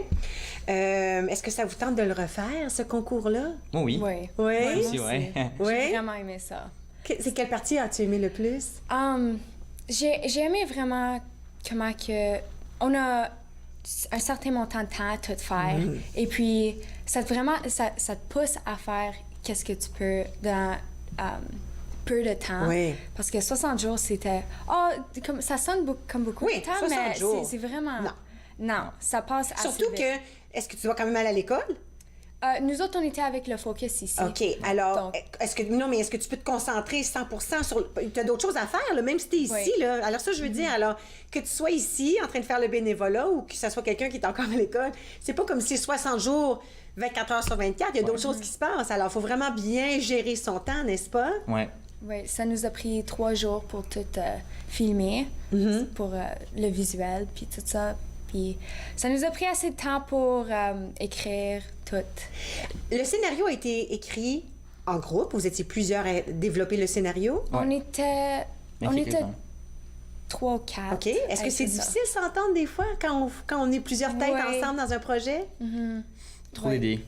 Est-ce que ça vous tente de le refaire, ce concours-là? Oh oui. Oui. Oui? Merci, ouais. J'ai vraiment aimé ça. C'est quelle partie as-tu aimé le plus? J'ai aimé vraiment comment que on a un certain montant de temps à tout faire. Et puis, ça te pousse à faire qu'est-ce que tu peux dans... peu de temps. Oui. Parce que 60 jours, c'était... comme, ça sonne comme beaucoup de temps, mais c'est vraiment... Non, ça passe assez Surtout vite. que... Est-ce que tu vas quand même aller à l'école? Nous autres, on était avec le focus ici. OK. Alors, Donc, est-ce que tu peux te concentrer 100% sur... Tu as d'autres choses à faire, là, même si tu es ici. Là. Alors ça, je veux dire, alors, que tu sois ici en train de faire le bénévolat ou que ce soit quelqu'un qui est encore à l'école, c'est pas comme si 60 jours... 24 heures sur 24, il y a d'autres choses qui se passent. Alors, il faut vraiment bien gérer son temps, n'est-ce pas? Ouais. Oui, ça nous a pris 3 jours pour tout filmer, pour le visuel, puis tout ça. Puis ça nous a pris assez de temps pour écrire tout. Le scénario a été écrit en groupe. Vous étiez plusieurs à développer le scénario? On était 3 ou 4. OK. Est-ce que c'est difficile de s'entendre des fois quand on est plusieurs têtes ensemble dans un projet? Trop d'idées.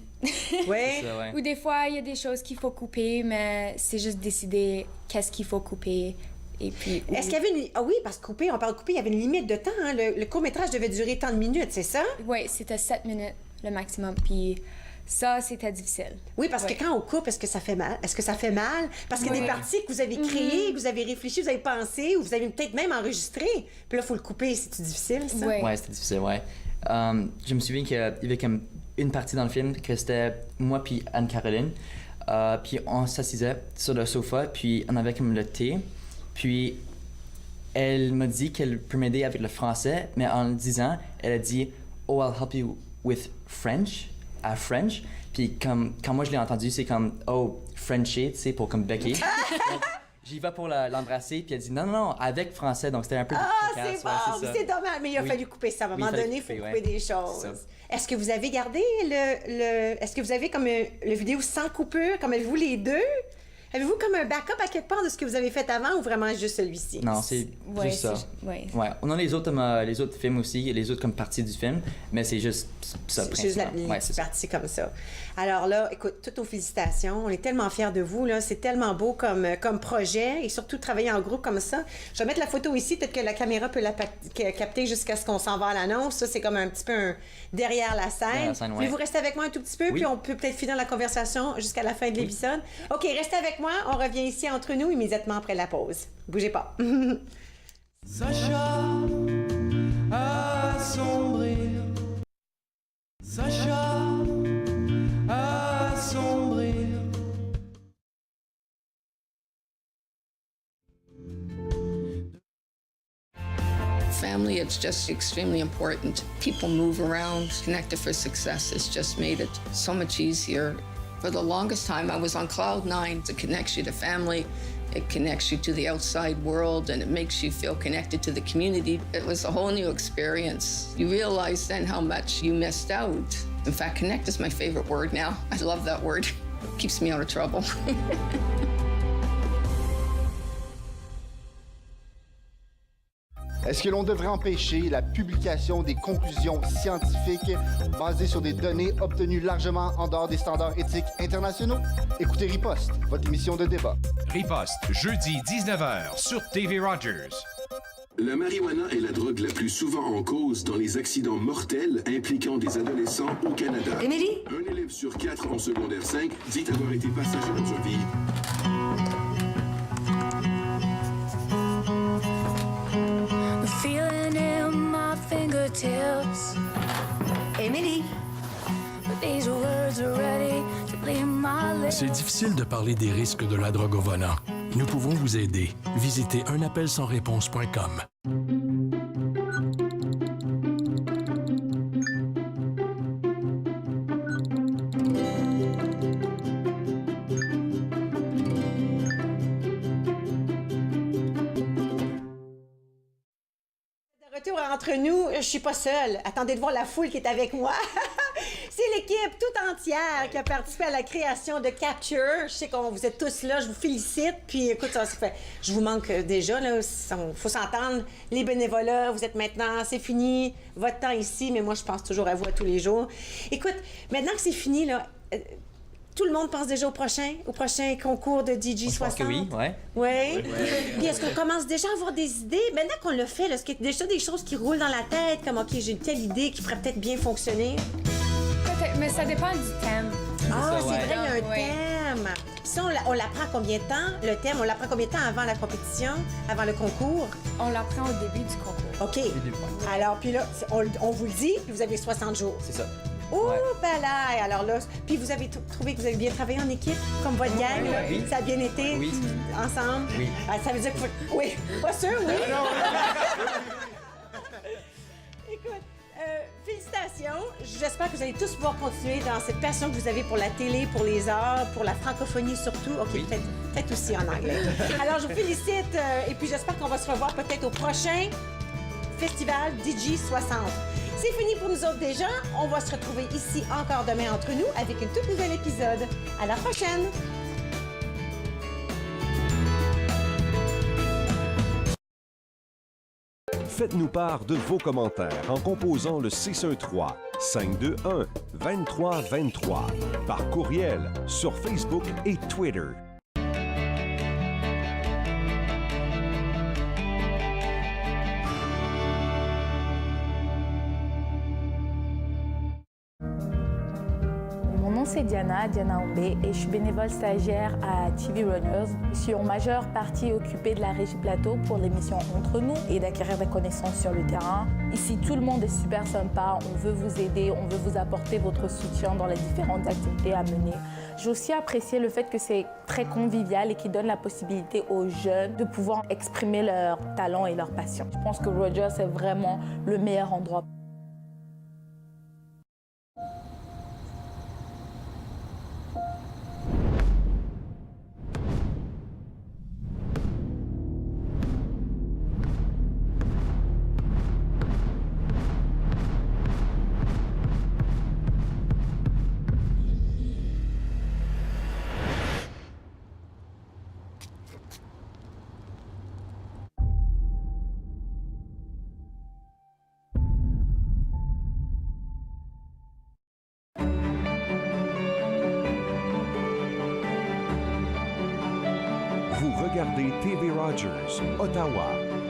Oui. Ou des fois, il y a des choses qu'il faut couper, mais c'est juste décider qu'est-ce qu'il faut couper. Et puis... Est-ce qu'il y avait une... Ah oui, parce que couper, on parle de couper, il y avait une limite de temps. Hein? Le court-métrage devait durer tant de minutes, c'est ça? Oui, c'était 7 minutes le maximum. Puis ça, c'était difficile. Oui, parce que quand on coupe, est-ce que ça fait mal? Est-ce que ça fait mal? Parce qu'il y a des parties que vous avez créées, que vous avez réfléchi, vous avez pensé, ou vous avez peut-être même enregistré. Puis là, il faut le couper. C'est-tu difficile, ça? Oui, c'était difficile, ouais. Je me souviens qu'il y avait comme une partie dans le film que c'était moi puis Anne-Caroline. Puis on s'assisait sur le sofa, puis on avait comme le thé. Puis elle m'a dit qu'elle peut m'aider avec le français, mais en le disant, elle a dit « Oh, I'll help you with French », à French. Puis quand moi je l'ai entendu, c'est comme « Oh, Frenchie », tu sais, pour comme becquer. J'y vais pour l'embrasser, puis elle dit non, avec français, donc c'était un peu c'est bon, c'est dommage, mais il a fallu couper ça. À un moment donné, il faut couper des choses. Est-ce que vous avez gardé Est-ce que vous avez comme le vidéo sans coupure, comme avez-vous les deux? Avez-vous comme un backup à quelque part de ce que vous avez fait avant ou vraiment juste celui-ci? Non, c'est juste ça. Ouais. On a les autres films aussi, les autres comme parties du film, mais c'est juste ça, principalement. C'est juste la partie comme ça. Alors là, écoute, toutes nos félicitations. On est tellement fiers de vous. Là. C'est tellement beau comme projet et surtout de travailler en groupe comme ça. Je vais mettre la photo ici. Peut-être que la caméra peut la capter jusqu'à ce qu'on s'en va à l'annonce. Ça, c'est comme un petit peu derrière la scène. Voulez-vous rester avec moi un tout petit peu? Puis on peut peut-être finir la conversation jusqu'à la fin de l'épisode. OK, restez avec moi. On revient ici entre nous immédiatement après la pause. Bougez pas. Sacha assombrir. Sacha assombrir. family, it's just extremely important. People move around. Connected for Success has just made it so much easier. For the longest time, I was on cloud nine. It connects you to family. It connects you to the outside world, and it makes you feel connected to the community. It was a whole new experience. You realize then how much you missed out. In fact, connect is my favorite word now. I love that word. It keeps me out of trouble. Est-ce que l'on devrait empêcher la publication des conclusions scientifiques basées sur des données obtenues largement en dehors des standards éthiques internationaux? Écoutez Riposte, votre émission de débat. Riposte, jeudi 19h sur TV Rogers. La marijuana est la drogue la plus souvent en cause dans les accidents mortels impliquant des adolescents au Canada. Émilie? Un élève sur 4 en secondaire 5 dit avoir été passager dans un véhicule. Feeling in my fingertips. Emily. These words are ready to leave my lips. C'est difficile de parler des risques de la drogue au volant. Nous pouvons vous aider. Visitez unappelsansréponse.com. Retour entre nous, je suis pas seule. Attendez de voir la foule qui est avec moi. C'est l'équipe toute entière qui a participé à la création de Capture. Je sais que vous êtes tous là, je vous félicite. Puis écoute, ça se fait. Je vous manque déjà, là. Faut s'entendre. Les bénévolats, vous êtes maintenant, c'est fini. Votre temps ici, mais moi, je pense toujours à vous à tous les jours. Écoute, maintenant que c'est fini, là. Tout le monde pense déjà au prochain concours de DJ 60? Je pense que oui, ouais. Oui. Puis est-ce qu'on commence déjà à avoir des idées? Maintenant qu'on l'a fait, est-ce qu'il y a déjà des choses qui roulent dans la tête? Comme, OK, j'ai une telle idée qui pourrait peut-être bien fonctionner? Peut-être, mais ça dépend du thème. Ah, c'est ouais. vrai, il y a un thème. Puis ça, on l'apprend combien de temps, le thème? On l'apprend combien de temps avant la compétition, avant le concours? On l'apprend au début du concours. OK. Alors, puis là, on vous le dit, puis vous avez 60 jours. C'est ça. Oh, ben là! Alors là, puis vous avez trouvé que vous avez bien travaillé en équipe, comme votre gang, là? Oui. Ça a bien été, Oui. ensemble? Oui. Ah, ça veut dire qu'il faut... Oui, pas sûr, oui? Écoute, félicitations. J'espère que vous allez tous pouvoir continuer dans cette passion que vous avez pour la télé, pour les arts, pour la francophonie surtout. OK, Oui. peut-être aussi en anglais. Alors, je vous félicite et puis j'espère qu'on va se revoir peut-être au prochain festival DJ 60. C'est fini pour nous autres déjà. On va se retrouver ici encore demain entre nous avec un tout nouvel épisode. À la prochaine! Faites-nous part de vos commentaires en composant le 613-521-2323 par courriel sur Facebook et Twitter. Mon nom c'est Diana Ombé et je suis bénévole stagiaire à TV Runners. Je suis en majeure partie occupée de la régie plateau pour l'émission Entre nous et d'acquérir des connaissances sur le terrain. Ici, tout le monde est super sympa, on veut vous aider, on veut vous apporter votre soutien dans les différentes activités à mener. J'ai aussi apprécié le fait que c'est très convivial et qui donne la possibilité aux jeunes de pouvoir exprimer leur talent et leur passion. Je pense que Rogers est vraiment le meilleur endroit. Vous regardez TV Rogers, Ottawa.